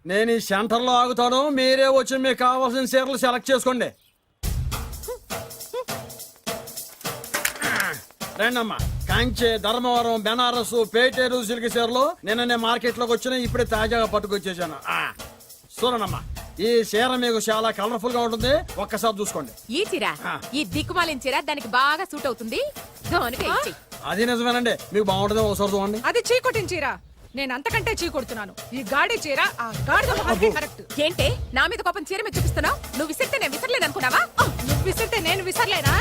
నేను ఈ సెంటర్ లో ఆగుతాను, మీరే వచ్చి మీకు కావాల్సిన చీరలు సెలెక్ట్ చేసుకోండి. రండమ్మా. కాంచే, ధర్మవరం, బెనారస్, పేటేరు సిల్క్ చీరలు నిన్ననే మార్కెట్ లోకి వచ్చిన, ఇప్పుడే తాజాగా పట్టుకొచ్చేసాను. చూడండమ్మా, ఈ చీర మీకు చాలా కలర్ఫుల్ గా ఉంటుంది, ఒక్కసారి చూసుకోండి. ఈ చీర, ఈ దిక్కుమాలిన చీర దానికి బాగా సూట్ అవుతుంది. అది నిజమేనండి, మీకు బాగుంటుంది, ఒకసారి చూడండి. అది చీకొట్టిన చీర, నేను అంతకంటే చీకొడుతున్నాను. ఈ గాడి చీర ఆ గాడిద మొహానికి కరెక్ట్. ఏంటే నా మీద కోపం చీర మీద చూపిస్తున్నావు? నువ్వు విసిరితే నేను విసరలేదు అనుకున్నావా? నువ్వు విసిరితే నేను విసరలేనా?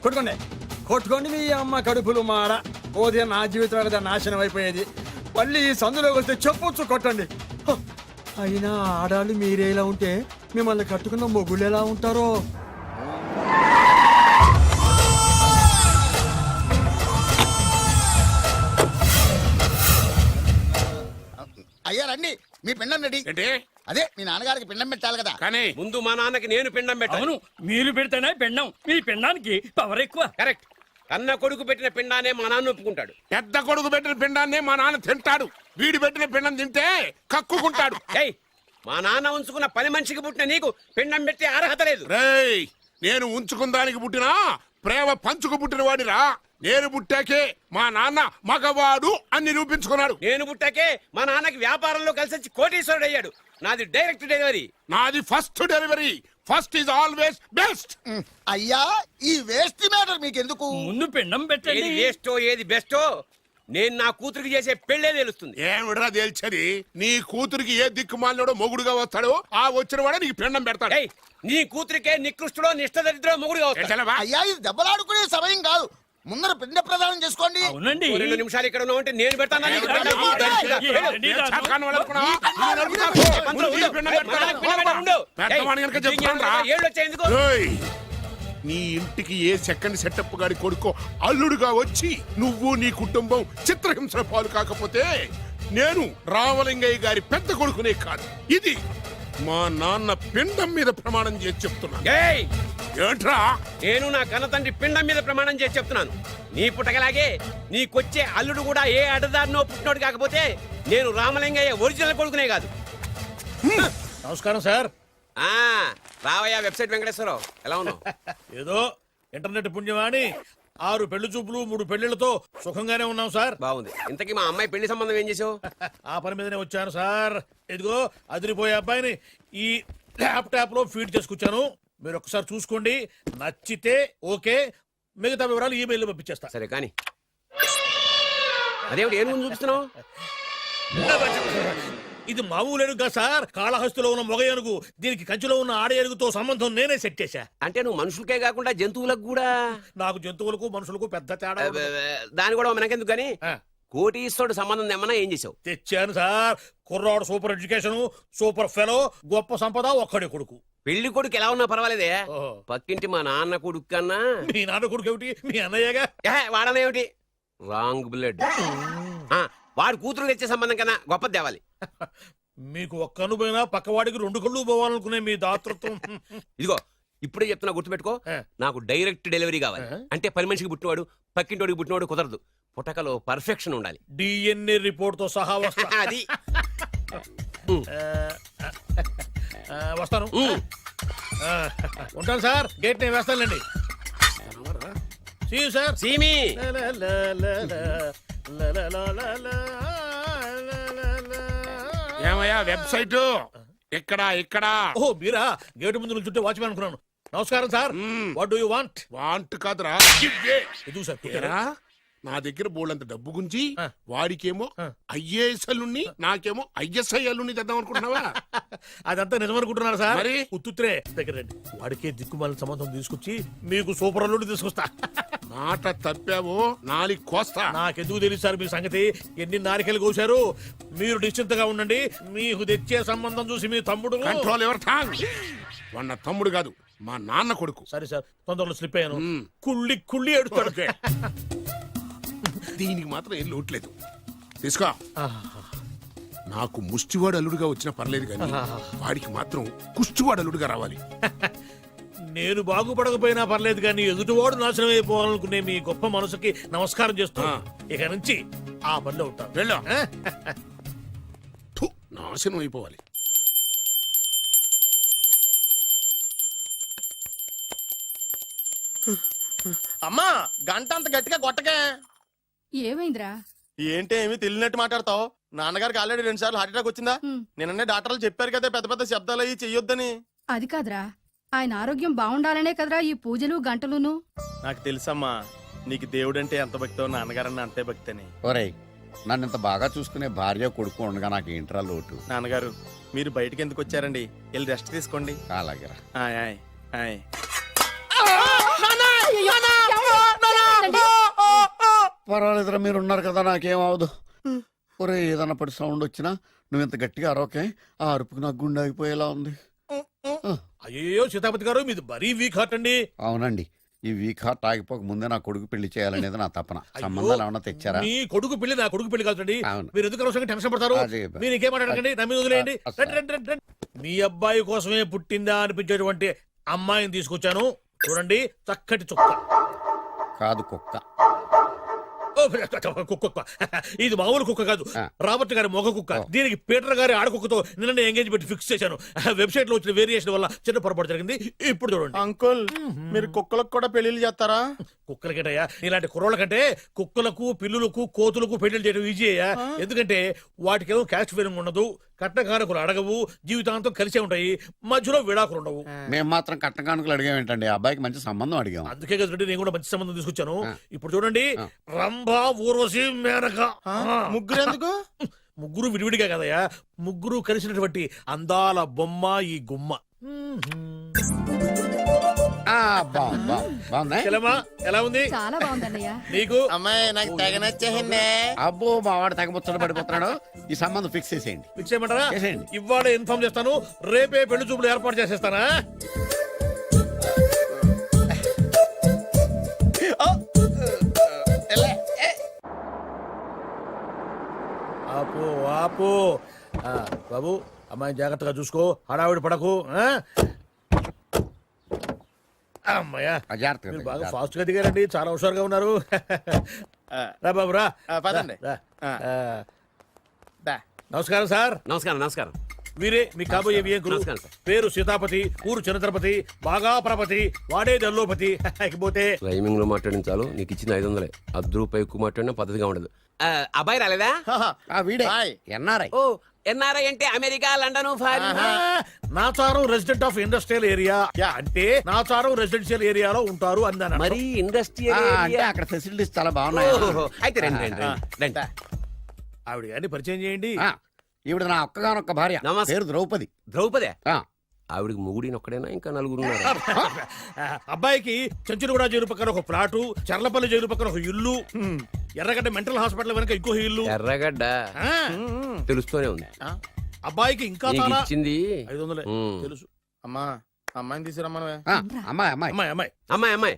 కొట్టుకోండి, కొట్టుకోండి మీ అమ్మ కడుపులు మాడ. పోతే నా జీవితం కదా నాశనం అయిపోయేది. మళ్ళీ ఈ సందులోకి వస్తే చెప్పొచ్చు కొట్టండి. హ, అయినా ఆడాళ్ళు మీరేలా ఉంటే మిమ్మల్ని కట్టుకున్న మొగుళ్ళు ఎలా ఉంటారో. అయ్యా రండి, మీ పిండం రెడీ. అదే మీ నాన్నగారికి పిండం పెట్టాలి కదా. కానీ ముందు మా నాన్నకి నేను పిండం పెట్టాను. అవును, మీరు పెడితేనే పిండం. మీ పిండానికి పవర్ ఎక్కువ. కరెక్ట్. కన్న కొడుకు పెట్టిన పిండానే మా నాన్న ఒప్పుకుంటాడు. పెద్ద కొడుకు పెట్టిన పిండాన్ని మా నాన్న తింటాడు. వీడి పెట్టిన పిండం తింటే కక్కుకుంటాడు. ఏయ్, మా నాన్న ఉంచుకున్న పని మనిషికి పుట్టిన నీకు పిండం పెట్టే అర్హత లేదు. రేయ్, నేను ఉంచుకున్న దానికి పుట్టినా ప్రేమ పంచుకు పుట్టిన వాడిరా. నేను పుట్టాకే మా నాన్న మగవాడు అని నిరూపించుకున్నాడు. నేను పుట్టాకే మా నాన్నకి వ్యాపారంలో కలిసి వచ్చి కోటీశ్వరుడు అయ్యాడు. నాది డైరెక్ట్ డెలివరీ. నాది first delivery. First is always best. అయ్యా, ఈ వేస్ట్ మ్యాటర్ మీకెందుకు? ముందు పిండం పెట్టండి. ఏది వేస్టో ఏది బెస్టో నేను నా కూతురికి చేసే పెళ్లే తెలుస్తుంది. ఏమిడ్రా తేల్చది? నీ కూతురికి ఏ దిక్కుమాలినోడో మొగుడుగా వస్తాడో ఆ వచ్చిన వాడే నీకు పిండం పెడతాడు. ఏయ్, నీ కూతురికే నికృష్టుడో నిష్టదరిద్రో మొగుడుగా వస్తాడు. అయ్యా, ఇది దెబ్బలాడుకునే సమయం కాదు. ముందర పిండ ప్రదానం చేసుకోండి. అవునండి. 2 నిమిషాలు ఇక్కడ ఉన్నావంటే నేను పెడతాను. నీ ఇంటికి ఏ సెకండ్ సెటప్ గాడి కొడుకో అల్లుడుగా వచ్చి నువ్వు నీ కుటుంబం చిత్రహింసల పాలు కాకపోతే నేను రామలింగయ్య గారి పెద్ద కొడుకునే కాదు, ఇది మా నాన్న పిండం మీద ప్రమాణం చేసి చెప్తున్నా. ఏంట్రా? నేను నా కన్న తండ్రి పిండం మీద ప్రమాణం చేసి చెప్తున్నాను. నీ పుట్టగలాగే నీకొచ్చే అల్లుడు కూడా ఏ అడదారినో పుట్టినోడు కాకపోతే నేను రామలింగయ్య ఒరిజినల్ కొడుకునే కాదు. నమస్కారం సార్. రావయ్య వెబ్సైట్ వెంకటేశ్వరరావు, ఎలా ఉన్నావు? ఏదో ఇంటర్నెట్ పుణ్యమాని 6 పెళ్లి చూపులు 3 పెళ్లిళ్లతో సుఖంగానే ఉన్నాం సార్. బాగుంది. ఇంతకీ మా అమ్మాయి పెళ్లి సంబంధం ఏం చేసావు? ఆ పని మీదనే వచ్చాను సార్. ఇదిగో అదిరిపోయే అబ్బాయిని ఈ ల్యాప్టాప్ లో ఫీడ్ చేసుకొచ్చాను. మీరు ఒకసారి చూసుకోండి, నచ్చితే ఓకే, మిగతా వివరాలు ఈమెయిల్ లో పంపించేస్తా. సరే కానీ అదేమిటి ఏం చూపిస్తున్నావు? ఇది మామూలు ఏనుగు సార్, కాళహస్తిలో ఉన్న మొగ ఏనుగు. దీనికి కంచిలో ఉన్న ఆడ ఏనుగుతో సంబంధం నేనే సెట్ చేశా. అంటే నువ్వు మనుషులకే కాకుండా జంతువులకు కూడా? నాకు జంతువులకు మనుషులకు పెద్ద తేడా. దాని కూడా మనకెందుకు గానీ కోటీశ్వరుడు సంబంధం ఏమన్నా ఏం చేసావు? తెచ్చాను సార్. కుర్రాడు సూపర్ ఎడ్యుకేషన్, సూపర్ ఫెలో, గొప్ప సంపద, ఒక్కడే కొడుకు. పెళ్లి కొడుకు ఎలా ఉన్నా పర్వాలేదే, పక్కింటి మా నాన్న కొడుకు కన్నా. మీ నాన్న కొడుకు ఏమిటి? మీ అన్నయ్యగా. వాడనేమిటి? Wrong blood. వాడు కూతురు తెచ్చే సంబంధం కన్నా గొప్పది తేవాలి. మీకు ఒక్క కన్ను పోయినా పక్కవాడికి 2 కళ్ళు పోవాలనుకునే మీ దాతృత్వం. ఇదిగో ఇప్పుడే చెప్తున్నా, గుర్తుపెట్టుకో. నాకు డైరెక్ట్ డెలివరీ కావాలి. అంటే పని మనిషికి పుట్టినవాడు పక్కింటోడికి పుట్టినవాడు కుదరదు. పుట్టకలో పర్ఫెక్షన్ ఉండాలి. డిఎన్ఏ రిపోర్ట్ తో సహా వస్తా. అది వస్తాను. ఉంటాను సార్. గేట్ నేను వేస్తానండి. సార్ సీమి ఏమయ్యా వెబ్సైట్ ఇక్కడ ఇక్కడ? ఓ మీరా? గేటు ముందు నుంచుంటే వాచ్మెన్ అనుకున్నాను. నమస్కారం sir. What do you want? Want కాదురా, ఎదుగు సార్. నా దగ్గర బోళ్ళంత డబ్బు గుంచి వాడికేమో ఐఏఎస్ అల్లుణ్ణి, నాకేమో ఐఎస్ఐ అల్లుణ్ణి తెద్దాం అనుకుంటున్నావా? అదంతా నిజమనుకుంటున్నారు సార్. మరి ఉత్తుత్రే దగ్గర రండి. వాడికే దిక్కుమాలిన సంబంధం తీసుకొచ్చి మీకు సూపర్ అల్లుడిని తీసుకొస్తా. మాట తప్పావో నాలికి కోస్తా. నాకెందుకు తెలుసు సార్ మీ సంగతి. ఎన్ని నారికలు కోశారు. మీరు నిశ్చింతగా ఉండండి. మీకు తెచ్చే సంబంధం చూసి మీ తమ్ముడు. Control everything. వాడు నా తమ్ముడు కాదు, మా నాన్న కొడుకు. సరే సార్, తొందరలో స్లిప్ అయ్యాను. కుళ్ళి కుళ్ళి ఎడుతాడు. దీనికి మాత్రం ఏం లోట్లేదు తీసుకో నాకు ముష్టివాడు అల్లుడుగా వచ్చినా పర్లేదు కానీ వాడికి మాత్రం కుష్టివాడు అల్లుడుగా రావాలి. నేను బాగుపడకపోయినా పర్లేదు కానీ ఎదుటివాడు నాశనం అయిపోవాలనుకునే మీ గొప్ప మనసుకి నమస్కారం చేస్తూ ఇక నుంచి ఆ పనిలో ఉంటాను. వెళ్ళా నాశనం అయిపోవాలి. అమ్మా గంట అంత గట్టిగా కొట్టకే. ఏమైందిరా? ఏంటి ఏమి తెలియనట్టు మాట్లాడతావు? నాన్నగారికి ఆల్రెడీ 2 సార్లు హార్ట్ అటాక్ వచ్చిందా? నిన్ననే డాక్టర్లు చెప్పారు కదా పెద్ద పెద్ద శబ్దాలు అయ్యి చెయ్యొద్దని. అది కాదురా, ఆయన ఆరోగ్యం బాగుండాలనే కదరా ఈ పూజలు గంటలును. నాకు తెలుసమ్మా నీకు దేవుడంటే ఎంత భక్తో నాన్నగారన్న అంతే భక్తి అని. ఒరేయ్ నన్ను ఇంత బాగా చూసుకునే భార్య కొడుకు ఉండగా నాకు ఏంట్రా లోటు. నాన్నగారు మీరు బయటికి ఎందుకు వచ్చారండి? వెళ్ళి రెస్ట్ తీసుకోండి. అలాగే ఆయ్ ఆయ్ ఆయ్. పర్వాలేదురా మీరు ఉన్నారు కదా నాకేమవదు. ఒరే ఏదన్నా పడి సౌండ్ వచ్చినా నువ్వు ఇంత గట్టిగా అరవకే, ఆ అరుపుకి నాకు గుండె ఆగిపోయేలా ఉంది. అయ్యో సీతాపతి గారు మీది మరీ వీక్ హార్ట్ అండి. అవునండి, ఈ వీక్ హార్ట్ ఆగిపోక ముందే నా కొడుకు పెళ్లి చేయాలనేది నా తపన. సంబంధాలు ఏమన్నా తెచ్చారా? మీ కొడుకు పెళ్లి నా కొడుకు పెళ్లి కాదండి. అవును. మీరు ఎందుకు అవసరంగా టెన్షన్ పడతారు? అదే. మీరు ఇంకేం మాట్లాడకండి, నా మీద వదిలేయండి. అసలు. రండి, రండి, రండి, రండి. మీ అబ్బాయి కోసమే పుట్టిందా అనిపించేటువంటి అమ్మాయిని తీసుకొచ్చాను. చూడండి, చక్కటి చుక్క. కాదు కుక్క. ఓ, కుక్క. ఇది మామూలు కుక్క కాదు, రాబర్ట్ గారి మొగ కుక్క. దీనికి పీటర్ గారి ఆడకుక్కతో నిన్న ఎంగేజ్మెంట్ ఫిక్స్ చేశాను. వెబ్సైట్ లో వచ్చిన వేరియేషన్ వల్ల చిన్న పొరపాటు జరిగింది. ఇప్పుడు చూడండి. అంకుల్ మీరు కుక్కలకు కూడా పెళ్లిళ్ళు చేస్తారా? కుక్కలకేటయ్యా, ఇలాంటి కుర్రోళ్ళ కంటే కుక్కలకు పిల్లులకు కోతులకు పెళ్లి చేయడం ఈజీ అయ్యా. ఎందుకంటే వాటికేమో క్యాస్ట్ ఫీలింగ్ ఉండదు, కట్నకారకులు అడగవు, జీవితాంతం కలిసే ఉంటాయి, మధ్యలో విడాకులు ఉండవు. మేము మాత్రం కట్న కానుకలు అడిగామేంటండి, అబ్బాయికి మంచి సంబంధం అడిగాం. అందుకే కదండి నేను కూడా మంచి సంబంధం తీసుకొచ్చాను. ఇప్పుడు చూడండి, రంభా, ఊర్వశి, మేనక. ముగ్గురు ఎందుకు? ముగ్గురు విడివిడిగా కదయ్యా, ముగ్గురు కలిసినటువంటి అందాల బొమ్మ ఈ గుమ్మ. చెల్లెమ్మా, ఎలా ఉంది? చాలా బాగుందన్నయ్య. నీకు? అమ్మాయి నాకు తెగ నచ్చేసిందే. అబ్బో మా వాడు తగ్గబుచ్చట పడిపోతున్నాడు. ఈ సంబంధం ఫిక్స్ చేసేయండి. ఫిక్స్ చేయమంటారా? చేసేయండి. ఇవాళ ఇన్ఫార్మ్ చేస్తాను, రేపే పెళ్లి చూపులు ఏర్పాటు చేసేస్తానా? ఆపు ఆపు. బాబు, అమ్మాయిని జాగ్రత్తగా చూసుకో, హడావిడి పడకు. అమ్మాయ్యా, మీరు బాగా ఫాస్ట్ గా దిగారండి, చాలా హుషారుగా ఉన్నారు. రా బాబు రా. పదండి. రా. నమస్కారం సార్. నమస్కారం. నమస్కారం. వీరే మీ కాబోయే వియంకులు. నమస్కారం సార్. పేరు సీతాపతి, ఊరు చంద్రపతి, బాగా ప్రపతి, వాడే దల్లోపతి. ఇకపోతే రైమింగ్ లో మాట్లాడించాలు, నీకు ఇచ్చిన 500. రూపాయి ఎక్కువ మాట్లాడినా పద్ధతిగా ఉండదు. అబ్బాయి రాలేదా? వీడే హాయ్. ఎన్ఆర్ఐ. ఓ, ఎన్ఆర్ఐ అంటే America, London, foreign. Nacharam resident of industrial area అంటే నాచారం రెసిడెన్షియల్ ఏరియాలో ఉంటారు అన్నాను. మరి ఇండస్ట్రియల్ అంటే అక్కడ ఫెసిలిటీస్ చాలా బాగున్నాయి. అయితే రండి రండి రండి. ఆవిడ గారిని పరిచయం చేయండి. ఈవిడ నా ఒక్కగానొక్క భార్య, నమస్తే. పేరు ద్రౌపది. ద్రౌపదే? ఆ. ఆవిడికి ముగుడిని ఒక్కడేనా, ఇంకా నలుగురు? అబ్బాయికి చెంచులగూడ జైలు పక్కన ఒక ప్లాటు, చర్లపల్లి జైలు పక్కన ఒక ఇల్లు, ఎర్రగడ్డ మెంటల్ హాస్పిటల్ వెనక ఇంకో ఇల్లు. ఎర్రగడ్డ ఆ, తెలుస్తూనే ఉంది. అబ్బాయికి ఇంకా నీకు చాలా ఇచ్చింది 500 ఉమ్. తెలుసు. అమ్మా అమ్మాయిని తీసుకురమ్మనవే. అమ్మాయి అమ్మాయి అమ్మాయి అమ్మాయి అమ్మాయి అమ్మాయి.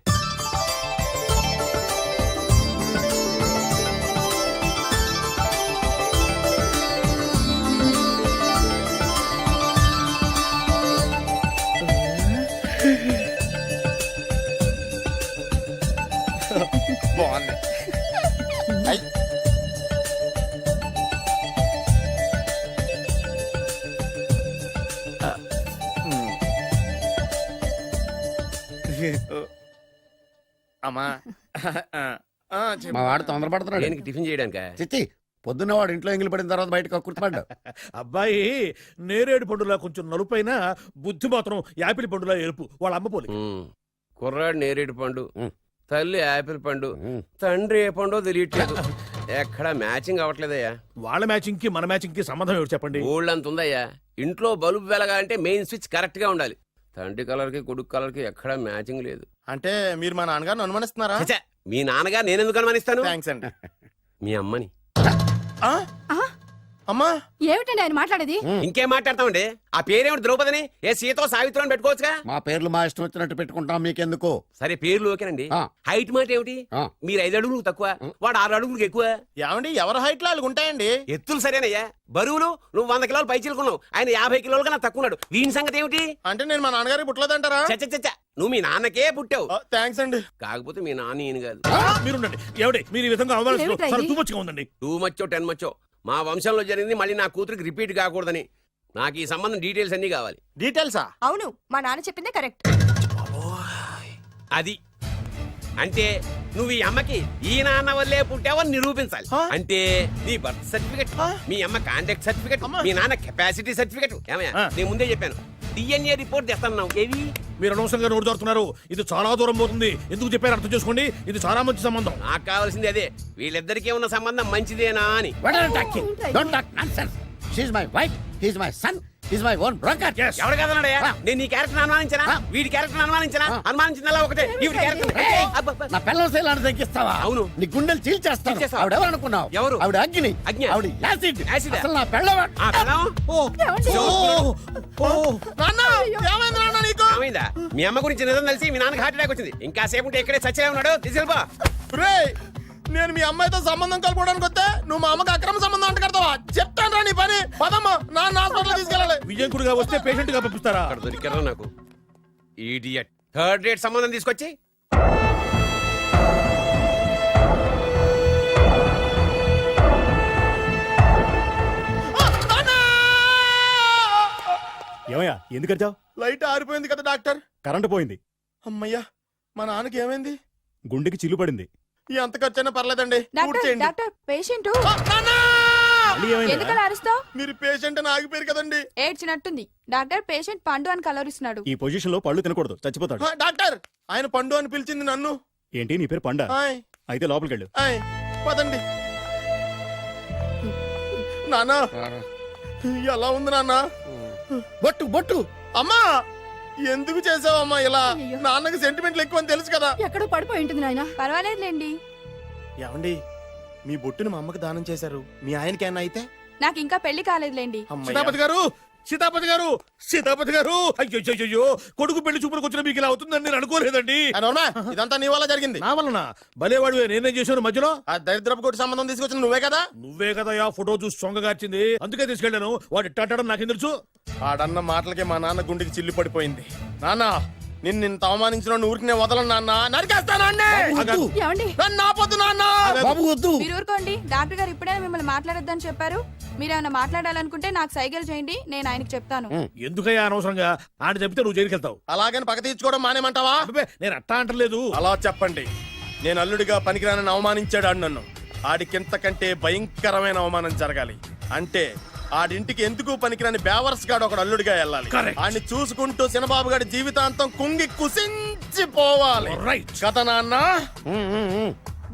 బాగుంది. అమ్మా మా వాడు తొందరపడుతున్నాడు. దేనికి? టిఫిన్ చేయడానికా? చిచ్చి, పొద్దున్న వాడు ఇంట్లో ఎంగిలి పడిన తర్వాత బయటకు కుర్తుపడ్డాడు. అబ్బాయి నేరేడు పండులా కొంచెం నలుపైన, బుద్ధి మాత్రం యాపిల్ పండులా ఎరుపు. వాళ్ళ అమ్మ పోలి. ఉమ్. కుర్రాడు నేరేడు పండు, తల్లి యాపిల్ పండు, ఉమ్. తండ్రి ఏ పండో తెలియట్లేదు. ఎక్కడ మ్యాచింగ్ అవ్వట్లేదయ్యా. వాళ్ళ మ్యాచింగ్ కి మన మ్యాచింగ్ కి సంబంధం ఏమిటి చెప్పండి? ఊళ్ళంత ఉందయ్యా. ఇంట్లో బల్బు వెలగాలంటే మెయిన్ స్విచ్ కరెక్ట్ గా ఉండాలి. తండ్రి కలర్ కి కొడుకు కలర్ కి ఎక్కడ మ్యాచింగ్ లేదు. అంటే మీరు మా నాన్నగారిని అనుమానిస్తున్నారా? ఛ, మీ నాన్నగారు నేనెందుకు అనుమానిస్తాను? థ్యాంక్స్ అండి. మీ అమ్మని. అమ్మా ఏమిటండి ఆయన మాట్లాడేది ఇంకేం మాట్లాడతామండి? ఆ పేరేమిటి ద్రౌపదిని? ఏ సీతో సావిత్రం అని పెట్టుకోవచ్చుగా. మా పేర్లు మా ఇష్టం వచ్చినట్టు పెట్టుకుంటాం, మీకెందుకు? సరే పేర్లు ఓకేనండి. ఆ. హైట్ మాట ఏమిటి? ఆ. మీరు 5 అడుగులు తక్కువ, వాడు 6 అడుగులకు ఎక్కువ. ఏమండి ఎవరి హైట్ లో వాళ్ళకి ఉంటాయండి. ఎత్తులు సరేనయ్యా. బరువులు నువ్వు 100 కిలోలు పైచిలుకున్నావు, ఆయన 50 కిలోలు కన్నా తక్కువ ఉన్నాడు. వీని సంగతి ఏమిటి? అంటే నేను మా నాన్నగారికి పుట్టలేదంటారా? చచ్చ నువ్వు మీ నాన్నకే పుట్టావు. థ్యాంక్స్ అండి. కాకపోతే మీ నాన్న ఈయన కాదు. మీరుండండి. ఏమిటి మీరు ఈ విధంగా అవమానిస్తున్నారు? ఏమిటా చాలా ఇది? తూమచ్చిగా ఉందండి. 2 మచ్చో 10 మచ్చో మా వంశంలో జరిగింది మళ్ళీ నా కూతురికి రిపీట్ కాకూడదని నాకు ఈ సంబంధం డీటెయిల్స్ అన్ని కావాలి. డీటెయిల్సా? అవును మా నాన్న చెప్పిందే కరెక్ట్. అది అంటే నువ్వు ఈ అమ్మకి ఈ నాన్న వల్లే పుట్టావని నిరూపించాలి. అంటే నీ బర్త్ సర్టిఫికెట్, మీ అమ్మ కాంటాక్ట్ సర్టిఫికెట్, మీ నాన్న కెపాసిటీ సర్టిఫికెట్. ఏమయ్యా నేను ముందే చెప్పాను DNA రిపోర్ట్ తెస్తాను. ఏవి మీరు అనవసరంగా నోరు జారుతున్నారు. ఇది చాలా దూరం పోతుంది. ఎందుకు చెప్పారు అర్థం చేసుకోండి. ఇది చాలా మంచి సంబంధం. నాకు కావాల్సింది అదే, వీళ్ళిద్దరికీ ఉన్న సంబంధం మంచిదేనా అని. What are you talking? Don't talk nonsense. She's my wife, he's my son, he's my own broker. Yes. ఎవరు కదన్నాడయ్యా? నేను నీ క్యారెక్టర్ అనుమానించనా? వీడి క్యారెక్టర్ అనుమానించనా? అనుమానించిందల్లా ఒకటే. వీడి క్యారెక్టర్ నా పిల్లల శైలాన్ని తగ్గిస్తావా? అవును. నీ గుండెలు చీల్చేస్తాను. చీల్చేస్తావా? ఆవిడ ఎవరు అనుకున్నావు? ఎవరు? ఆవిడ అగ్ని. అగ్ని? ఆవిడ యాసిడ్. యాసిడ్? అసలు నా పిల్లవా? ఆ పిల్లం? నాన్న ఏమైంది నాన్న నీకు? ఏమైందా? మీ అమ్మ గురించి నిజం తెలిసి మీ నాన్నకి హార్ట్ అటాక్ వచ్చింది. ఇంకా సేపు ఉంటే ఇక్కడే చచ్చే ఉన్నాడు. తీసుకెళ్ళిపో. రేయ్, నేను మీ అమ్మాయితో సంబంధం కలుపుకోవడానికి వస్తే నువ్వు మా అమ్మకి అక్రమ సంబంధం అంట కడతావా? చెప్తాను రా నీ పని. పదమ్మా, నాన్న హాస్పిటల్ తీసుకెళ్ళాలి. విజయకుడిగా వస్తే పేషెంట్ గా పంపిస్తారా? అక్కడ దొరికారా నాకు ఈడియట్. 3rd రేట్ సంబంధం తీసుకొచ్చి ఏమయ్యా ఎందుకు వచ్చావు? లైట్ ఆరిపోయింది కదా డాక్టర్. కరెంటు పోయింది. అమ్మయ్యా, మా నాన్నకి ఏమైంది? గుండెకి చిల్లు పడింది. ఎంత ఖర్చైనా పర్లేదండి. పూర్తి చేయండి. డాక్టర్ పేషెంట్ నాన్న! మళ్ళీ ఏమైందిరా? ఎందుకలా అరుస్తావు? మీరు పేషెంట్ అని ఆగిపోయారు కదండి. ఏడ్చినట్టుంది. డాక్టర్ పేషెంట్ పండు అని కలవరిస్తున్నాడు. ఈ పొజిషన్ లో పళ్ళు తినకూడదు, చచ్చిపోతాడు. డాక్టర్, ఆయన పండు అని పిలిచింది నన్ను. ఏంటి నీ పేరు పండా? ఆయ్, అయితే లోపలికి వెళ్ళు. ఆయ్, పదండి. నాన్న ఎలా ఉంది నాన్న? బొట్టు బొట్టు. అమ్మా ఎందుకు చేసావమ్మా ఇలా? అయ్యో. నాన్నకి సెంటిమెంట్లు ఎక్కువ అని తెలుసు కదా. ఎక్కడో పడిపోయి ఉంటుంది నాయన. పర్వాలేదులేండి. ఏమండి, మీ బొట్టుని మా అమ్మకి దానం చేశారు, మీ ఆయనకి ఏమన్నా అయితే? నాకు ఇంకా పెళ్లి కాలేదులేండి. అమ్మయ్య. సీతాపతి గారు, సీతాపతి గారు, సీతాపతి గారు. అయ్యో కొడుకు పెళ్లి చూపులకు వచ్చిన మీకు ఇలా అవుతుందని నేను అనుకోలేదండి. ఆ, నోర్మా, ఇదంతా నీ వల్ల జరిగింది. నా వలన భలేవాడు. నేనేం చేశాను మధ్యలో? ఆ దరిద్రపు కొట్టి సంబంధం తీసుకొచ్చిన నువ్వే కదా. నువ్వే కదా ఆ ఫోటో చూసి సొంగగార్చింది. అందుకే తీసుకెళ్ళాను. వాడు ఇట్టాడడం నాకేం తెలుసు? ఆడన్న మాటలకి మా నాన్న గుండెకి చిల్లు పడిపోయింది. నాన్న, నిన్ను ఇంత అవమానించిన ఊరికి నేను వదలను నాన్న. నరికేస్తానండి. వద్దు. ఏమండి నన్ను ఆపొద్దు నాన్న. బాబు వద్దు. మీరు ఊరుకోండి. డాక్టర్ గారు ఇప్పుడే మిమ్మల్ని మాట్లాడొద్దని చెప్పారు. మీరేమైనా మాట్లాడాలనుకుంటే నాకు సైగలు చేయండి, నేను ఆయనకి చెప్తాను. ఎందుకయ్యా అనవసరంగా? ఆయన చెప్తే నువ్వు జైలుకి వెళ్తావు. అలాగని పక్క తీర్చుకోవడం మానేమంటావా? అబ్బే, నేను అట్టా అంటలేదు. అలా చెప్పండి. నేను అల్లుడిగా పనికిరానని అవమానించాడు ఆడు నన్ను. ఆడికింతకంటే భయంకరమైన అవమానం జరగాలి. అంటే ఆడింటికి ఎందుకు పనికిరాని బేవర్స్ గాడు ఒకడు అల్లుడిగా వెళ్ళాలి. Correct. ఆడిని చూసుకుంటూ చిన్నబాబు గారి జీవితాంతం కుంగి కుసించిపోవాలి. Right. కదా నాన్న?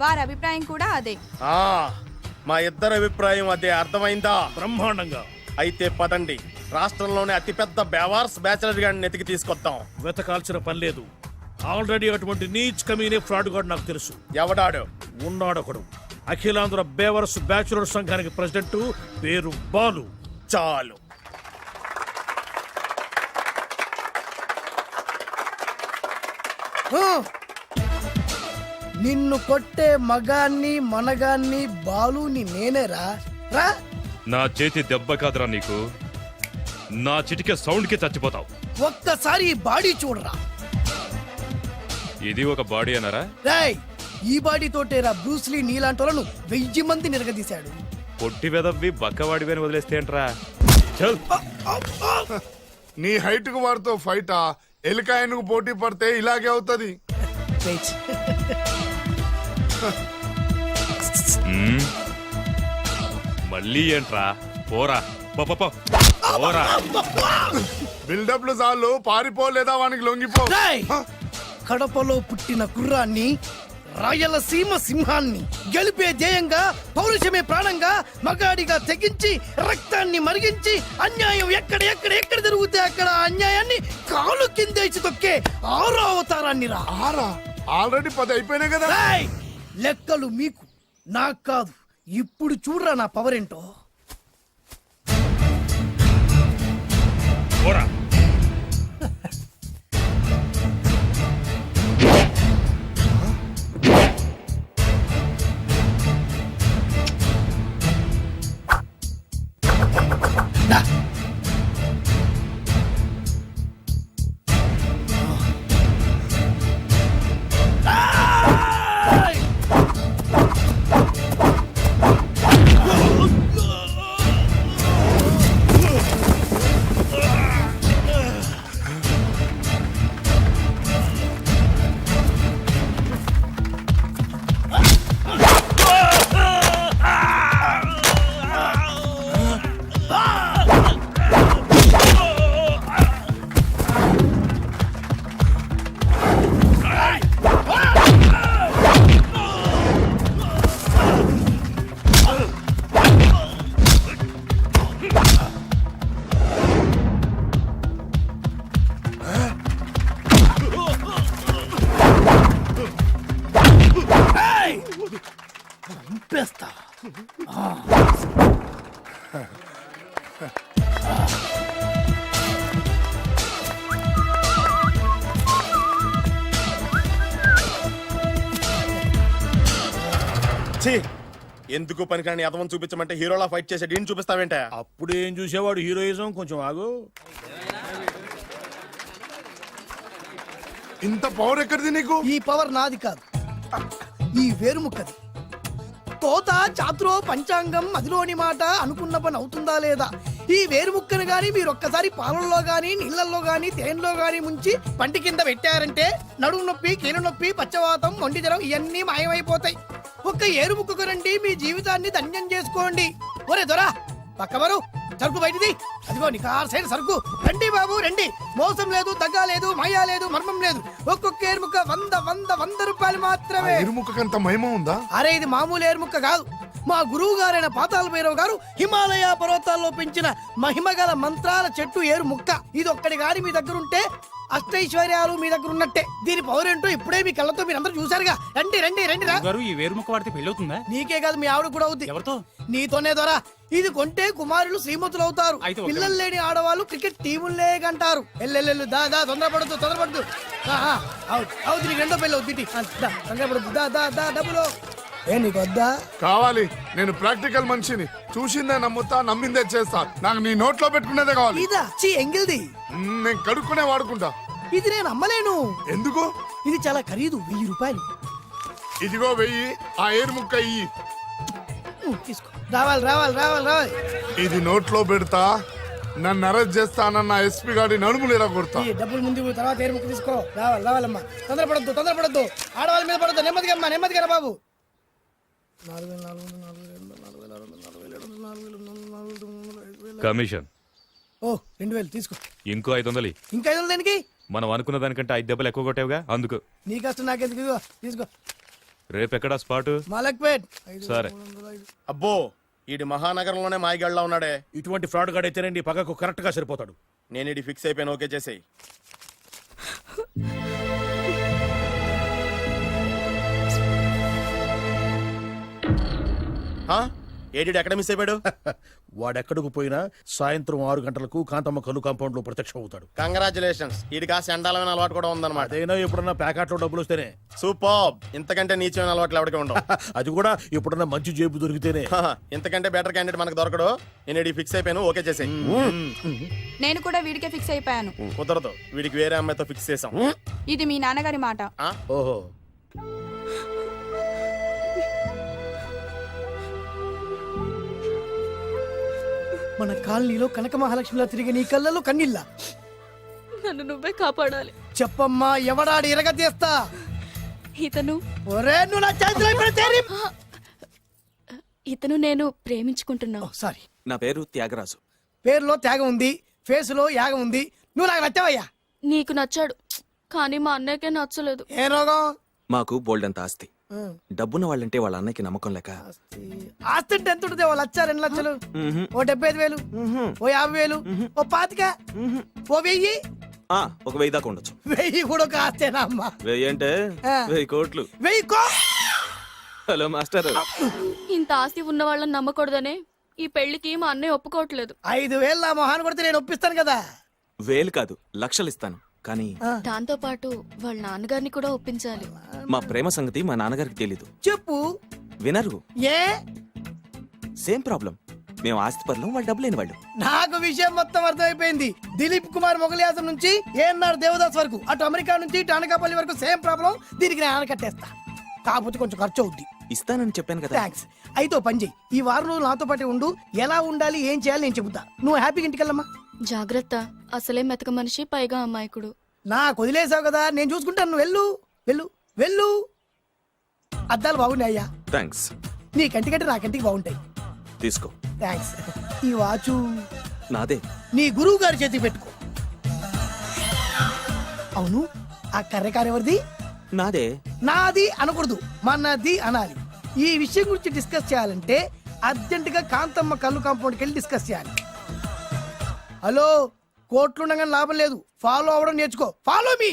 వారి అభిప్రాయం కూడా అదే. ఆ, మా ఇద్దరి అభిప్రాయం అదే. అర్థమైందా? బ్రహ్మాండంగా. అయితే పదండి, రాష్ట్రంలోనే అతిపెద్ద బేవార్స్ బ్యాచిలర్ గాడిని ఎతికి తీసుకొద్దాం. వెతకాల్సిన పని లేదు. ఆల్రెడీ అటువంటి నీచ్ కమీనే ఫ్రాడ్ గాడు నాకు తెలుసు. ఎవడాడు? ఉన్నాడొకడు. అఖిలాంధ్ర బేవర్స్ బ్యాచులర్ సంఘానికి ప్రెసిడెంట్, పేరు బాలు. చాలు. నిన్ను కొట్టే మగాన్ని మనగాన్ని బాలుని నేనేరా. రా. నా చేతి దెబ్బ కాదురా నీకు, నా చిటికే సౌండ్ కి చచ్చిపోతావు. ఒక్కసారి ఈ బాడీ చూడరా. ఇది ఒక బాడీ అన్నారా? రాయ్, ఈ బాడీ తోటేరా బ్రూస్లీ నీలాంటి వాళ్ళను 1000 మంది నిరగదీశాడు. పొట్టి వెదవ్వి బక్కవాడివి అని వదిలేస్తే ఏంట్రా? చల్. నీ హైట్ కు వారితో ఫైటా? ఎలికాయనకు పోటీ పడితే ఇలాగే అవుతది. వెయిట్. మ్మ్. మళ్ళీ ఏంట్రా? పోరా పోరా. బిల్డప్లు చాలు, పారిపోలేదా వానికి లొంగిపో. రాయ్, కడపలో పుట్టిన కుర్రాన్ని, రాయలసీమ సింహాన్ని గెలిపే ధ్యేయంగా, పౌరుషమే ప్రాణంగా, మగాడిగా తెగించి రక్తాన్ని మరిగించి అన్యాయం ఎక్కడ ఎక్కడ ఎక్కడ జరుగుతే అక్కడ అన్యాయాన్ని కాలు కిందేసి తొక్కే 6వ అవతారాన్ని రా. ఆల్రెడీ 10 అయిపోయినాయి కదా. రాయ్, లెక్కలు మీకు, నాకు కాదు. ఇప్పుడు చూడరా నా పవర్ ఏంటో. పోరా. చంపేస్తా. ఛీ, ఎందుకు పనికిరాని అదవం చూపించమంటే హీరోలా ఫైట్ చేసే డీన్ చూపిస్తావేంట? అప్పుడు ఏం చూసేవాడు హీరోయిజం, కొంచెం ఆగు. ఇంత పవర్ ఎక్కడిది నీకు? ఈ పవర్ నాది కాదు, ఈ వేరుముక్కది. తోత చాతురో పంచాంగం అదిలోని మాట అనుకున్న పని అవుతుందా లేదా? ఈ వేరుముక్కను గాని మీరు ఒక్కసారి పాలల్లో గాని నీళ్ళల్లో గాని తేనెలో గాని ముంచి పంటి కింద పెట్టారంటే నడుము నొప్పి, కీలు నొప్పి, పచ్చవాతం, మొండి జ్వరం ఇవన్నీ మాయమైపోతాయి. ఒక్క ఏరుముక్కకు రండి, మీ జీవితాన్ని ధన్యం చేసుకోండి. ఒరే దొరా పక్కవరు, సరుకు బయటిది. అదిగో నికార్సైన సరుకు. రండి బాబు రండి, మోసం లేదు, దగ్గ లేదు, మాయా లేదు, మర్మం లేదు. ఒక్కొక్క ఏరుముక్క 100 రూపాయలు మాత్రమే. ఇరుముఖకంత మహిమ ఉందా? అరే ఇది మామూలు ఏరుముక్క కాదు, మా గురువు గారైన పాతాళ భైరవ్ గారు హిమాలయ పర్వతాల్లో పెంచిన మహిమగల మంత్రాల చెట్టు ఏరు ముక్క. ఇది ఒక్కడి గాని మీ దగ్గర ఉంటే అష్టైశ్వర్యాలు మీ దగ్గర ఉన్నట్టే. దీని పవర్ ఏంటో ఇప్పుడే మీ కళ్ళతో మీరు అందరూ చూసారుగా. రండి రండి రండి రా. ఈ వేరుముక్క వాడితే పెళ్ళవుతుందా? నీకే కాదు మీ ఆవిడ కూడా అవుద్ది. ఎవరితో? నీతోనే ద్వారా. ఇది కొంటే కుమారులు శ్రీమంతులు అవుతారు. పిల్లలు లేని ఆడవాళ్ళు క్రికెట్ టీములే కంటారు. ఎల్లెల్లెల్లు దా దా, తొందరపడద్దు. అవుతుంది, నీకు రెండో పెళ్ళి అవుతుంది. తొందరపడద్దు, దా దా దా, డబ్బులు ఏ నీకు వద్దా? కావాలి. నేను ప్రాక్టికల్ మనిషిని, చూసిందే నమ్ముతా, నమ్మిందే చేస్తా. నాకు నీ నోట్లో పెట్టుకునేదే కావాలి. ఇదా చీ ఎంగిల్ది. నేను కడుక్కునే వాడుకుంటా. ఇది నేను అమ్మలేను. ఎందుకు? ఇది చాలా ఖరీదు, 1000 రూపాయలు. ఇదిగో 1000, ఆ ఏరు ముక్క ఇయ్యి. తీసుకో. రావాలి. ఇది నోట్లో పెడతా, నన్ను అరెస్ట్ చేస్తానన్న ఎస్పీ గారి నడుములు ఇలా కొడతా. ఈ డబ్బులు ముందు తర్వాత ఏరు ముక్క తీసుకో. రావాలమ్మా, తొందరపడద్దు. ఆడవాళ్ళ మీద పడద్దు, నెమ్మదిగా రా బాబు. 4,000 కమిషన్ ఓ 2,000 తీసుకో. ఇంకో 500. ఇంకా 500 దేనికి? మనం అనుకున్న దానికంటే 5 దెబ్బలు ఎక్కువ కొట్టావుగా, అందుకు. నీ కష్టం నాకెందుకు? ఇదిగో తీసుకో. రేపెక్కడా స్పాటు? మలక్పేట్. సరే. అబ్బో, ఈడి మహానగరంలోనే మాయగాళ్ళ ఉన్నాడే. ఇటువంటి ఫ్రాడ్ గాడు అయితేనండి పక్కకు కరెక్ట్ గా సరిపోతాడు. నేను ఇది ఫిక్స్ అయిపోయాను, ఓకే చేసేయి. ఏడి ఎక్కడ మిస్ అయిపోయాడు? వాడెక్కడికి పోయినా సాయంత్రం 6 గంటలకు కాంతమ్మ కల్లు కాంపౌండ్ లో ప్రత్యక్షం అవుతాడు. కంగ్రాచులేషన్స్, ఈడి కాస్త ఎండాలమైన అలవాటు కూడా ఉందన్నమాట. అదైనా ఎప్పుడన్నా ప్యాకెట్లో డబ్బులు వస్తేనే. సూపర్, ఇంతకంటే నీచమైన అలవాట్లు ఎవరికి ఉండవు. అది కూడా ఎప్పుడన్నా మంచి జేబు దొరికితేనే. ఇంతకంటే బెటర్ క్యాండిడేట్ మనకు దొరకడు. నేను ఇది ఫిక్స్ అయిపోయాను, ఓకే చేసేయి. నేను కూడా వీడికే ఫిక్స్ అయిపోయాను. కుదరదు, వీడికి వేరే అమ్మాయితో ఫిక్స్ చేసాం. ఇది మీ నాన్నగారి మాట. ఓహో, మన కాలనీలో కనక మహాలక్ష్మిలా తిరిగి నీ కళ్ళలో కన్నీళ్ళ. నన్ను నువ్వే కాపాడాలి. చెప్పమ్మా, ఎవడాడి ఎరగ చేస్తా? ఇతను ఒరే నువ్వు నా చేతిలో పెడితేరి. ఇతను నేను ప్రేమించుకుంటున్నావు. సారీ, నా పేరు త్యాగరాజు. పేరులో త్యాగం ఉంది, ఫేస్ లో యాగం ఉంది. నువ్వు నాకు నచ్చావయ్యా. నీకు నచ్చాడు, కానీ మా అన్నయ్యకే నచ్చలేదు. ఏ రోగం? మాకు బోల్డంత ఆస్తి. డబ్బున్న వాళ్ళంటే వాళ్ళ అన్నకి నమ్మకం లేక. ఆస్తి అంటే ఎంత ఉంటుంది? 1,00,000, 2 లక్షలు, ఓ 75,000, ఓ 50,000, ఓ 25,000, ఓ 1000. ఒక 1000 దాకా ఉండొచ్చు. 1000 కూడా ఒక ఆస్తేనా అమ్మా? 1000 అంటే 1000 కోట్లు. 1000 హలో మాస్టర్. ఇంత ఆస్తి ఉన్న వాళ్ళని నమ్మకూడదనే ఈ పెళ్లికి మా అన్నయ్య ఒప్పుకోవట్లేదు. 5,000 నా మొహాన్ని కొడితే నేను ఒప్పిస్తాను కదా. వేలు కాదు లక్షలు ఇస్తాను, కానీ దాంతో పాటు వాళ్ళ నాన్నగారిని కూడా ఒప్పించాలి. మా ప్రేమ సంగతి మా నాన్నగారికి తెలీదు. చెప్పు. వినరు. ఏ సేమ్ ప్రాబ్లం. మేము ఆస్తిపరులం, వాళ్ళు డబ్బు లేని వాళ్ళు. నాకు విషయం మొత్తం అర్థమైపోయింది. దిలీప్ కుమార్ మొగలియాసం నుంచి ఏఎన్ఆర్ దేవదాస్ వరకు, అటు అమెరికా నుంచి ఇటు అనకాపల్లి వరకు సేమ్ ప్రాబ్లం. దీనికి నేను ఆనకట్టేస్తా, కాకపోతే కొంచెం ఖర్చు అవుద్ది. ఇస్తానని చెప్పాను కదా. థ్యాంక్స్. అయితే ఓ పని చెయ్యి, ఈ వారం రోజులు నాతో పాటే ఉండు. ఎలా ఉండాలి, ఏం చేయాలి నేను చెబుతా. నువ్వు హ్యాపీగా ఇంటికెళ్ళమ్మా. జాగ్రత్త, అసలే మెతక మనిషి, పైగా అమాయకుడు. నాకు వదిలేసావు కదా, నేను చూసుకుంటాను. నువ్వు వెళ్ళు వెళ్ళు వెళ్ళు. అద్దాలు బాగున్నాయి అయ్యా. థ్యాంక్స్. నీ కంటికంటే నా కంటికి బాగుంటాయి. తీసుకో. థ్యాంక్స్. ఈ వాచు నాదే. నీ గురువు గారి చేతికి పెట్టుకో. అవును, ఆ కర్రెకారు ఎవరిది? నాదే. నాది అనకూడదు, మనది అనాలి. ఈ విషయం గురించి డిస్కస్ చేయాలంటే అర్జెంట్ గా కాంతమ్మ కళ్ళు కాంపౌండ్కి వెళ్ళి డిస్కస్ చేయాలి. హలో, కోట్లుండగానే లాభం లేదు, ఫాలో అవ్వడం నేర్చుకో. Follow me.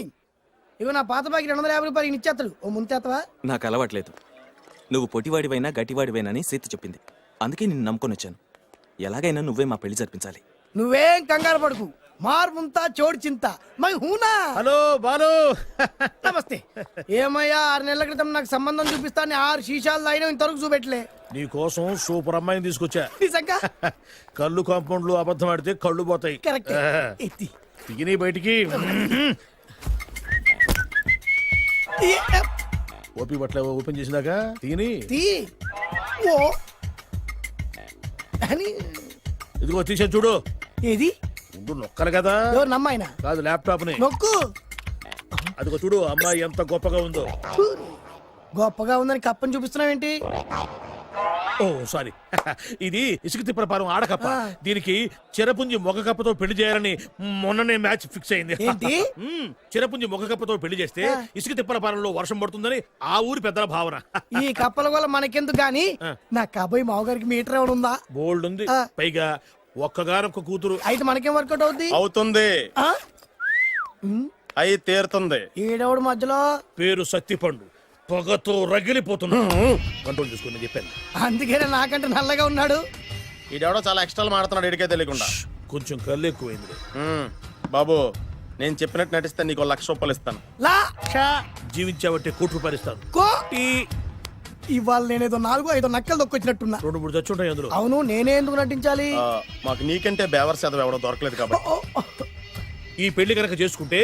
ఇవి నా పాత బాకి 250 రూపాయలు ఇచ్చేస్తాడు. ఓ ముంతేత్తవా? నాకు అలవాట్లేదు. నువ్వు పొటివాడివైనా గట్టివాడివైనా అని సీత చెప్పింది, అందుకే నిన్ను నమ్ముకొని వచ్చాను. ఎలాగైనా నువ్వే మా పెళ్లి జరిపించాలి. నువ్వేం కంగారు పడుకు. మార్ ముంతా చోడు చింత మై హూనా. హలో బాలు. నమస్తే. ఏమయ్యా, 6 నెలల క్రితం నాకు సంబంధం చూపిస్తాను 6 శీషాలు అయినా ఇంతవరకు చూపెట్టలే. నీ కోసం సూపర్ అమ్మాయిని తీసుకొచ్చా. నిజంగా? కళ్ళు కాంపౌండ్ లో అబద్ధం ఆడితే కళ్ళు పోతాయి. కరెక్ట్. ఎత్తి తిని బయటికి. ఓపి బట్ల ఓపెన్ చేసినాక తిని తీ. ఓ అని ఇదిగో తీసే చూడు. ఏది? ముందు నొక్కలు కదా. ఎవరు నమ్మాయినా? కాదు, ల్యాప్టాప్ ని నొక్కు. అదిగో చూడు, అమ్మాయి ఎంత గొప్పగా ఉందో. గొప్పగా ఉందని కప్పని చూపిస్తున్నావేంటి? ఓ సారీ, ఇది ఇసుక తిప్పల పారం ఆడకప్ప. దీనికి చిరపుంజి మొగ కప్పతో పెళ్లి చేయాలని మొన్ననే మ్యాచ్ ఫిక్స్ అయింది. ఏంటి? చిరపుంజి మొగ కప్పతో పెళ్లి చేస్తే ఇసుక తిప్పల పారంలో వర్షం పడుతుందని ఆ ఊరి పెద్దల భావన. ఈ కప్పల వల్ల మనకెందుకు గాని, నా కాబోయే మావగారికి మీటర్ ఎవడు ఉందా? బోల్డ్ ఉంది. పైగా ఒక్కగానొక్క కూతురు. అయితే మనకేం వర్కౌట్ అవుద్ది? అవుతుంది. అయి తీరుతుంది. ఈడవుడు మధ్యలో పేరు సత్తిపండు, పొగతో రగిలిపోతున్నా. కంట్రోల్ చేసుకోండి చెప్పాను. అందుకేనే నాకంటే నల్లగా ఉన్నాడు. ఈడెవడో చాలా ఎక్స్ట్రా మాడుతున్నాడు, ఇడికే తెలియకుండా. కొంచెం కళ్ళు ఎక్కువైంది. బాబు, నేను చెప్పినట్టు నటిస్తే నీకు 1,00,000 రూపాయలు ఇస్తాను. జీవించావంటే ₹1,00,000 ఇస్తాను. ఇవాళ నేనేదో 4-5 నక్కలు దొక్కొచ్చినట్టున్నా. 2-3 చచ్చుంటాయి అందులో. అవును, నేనే ఎందుకు నటించాలి? మాకు నీకంటే బేవర్ చదువు ఎవడో దొరకలేదు కాబట్టి. ఈ పెళ్లి కనుక చేసుకుంటే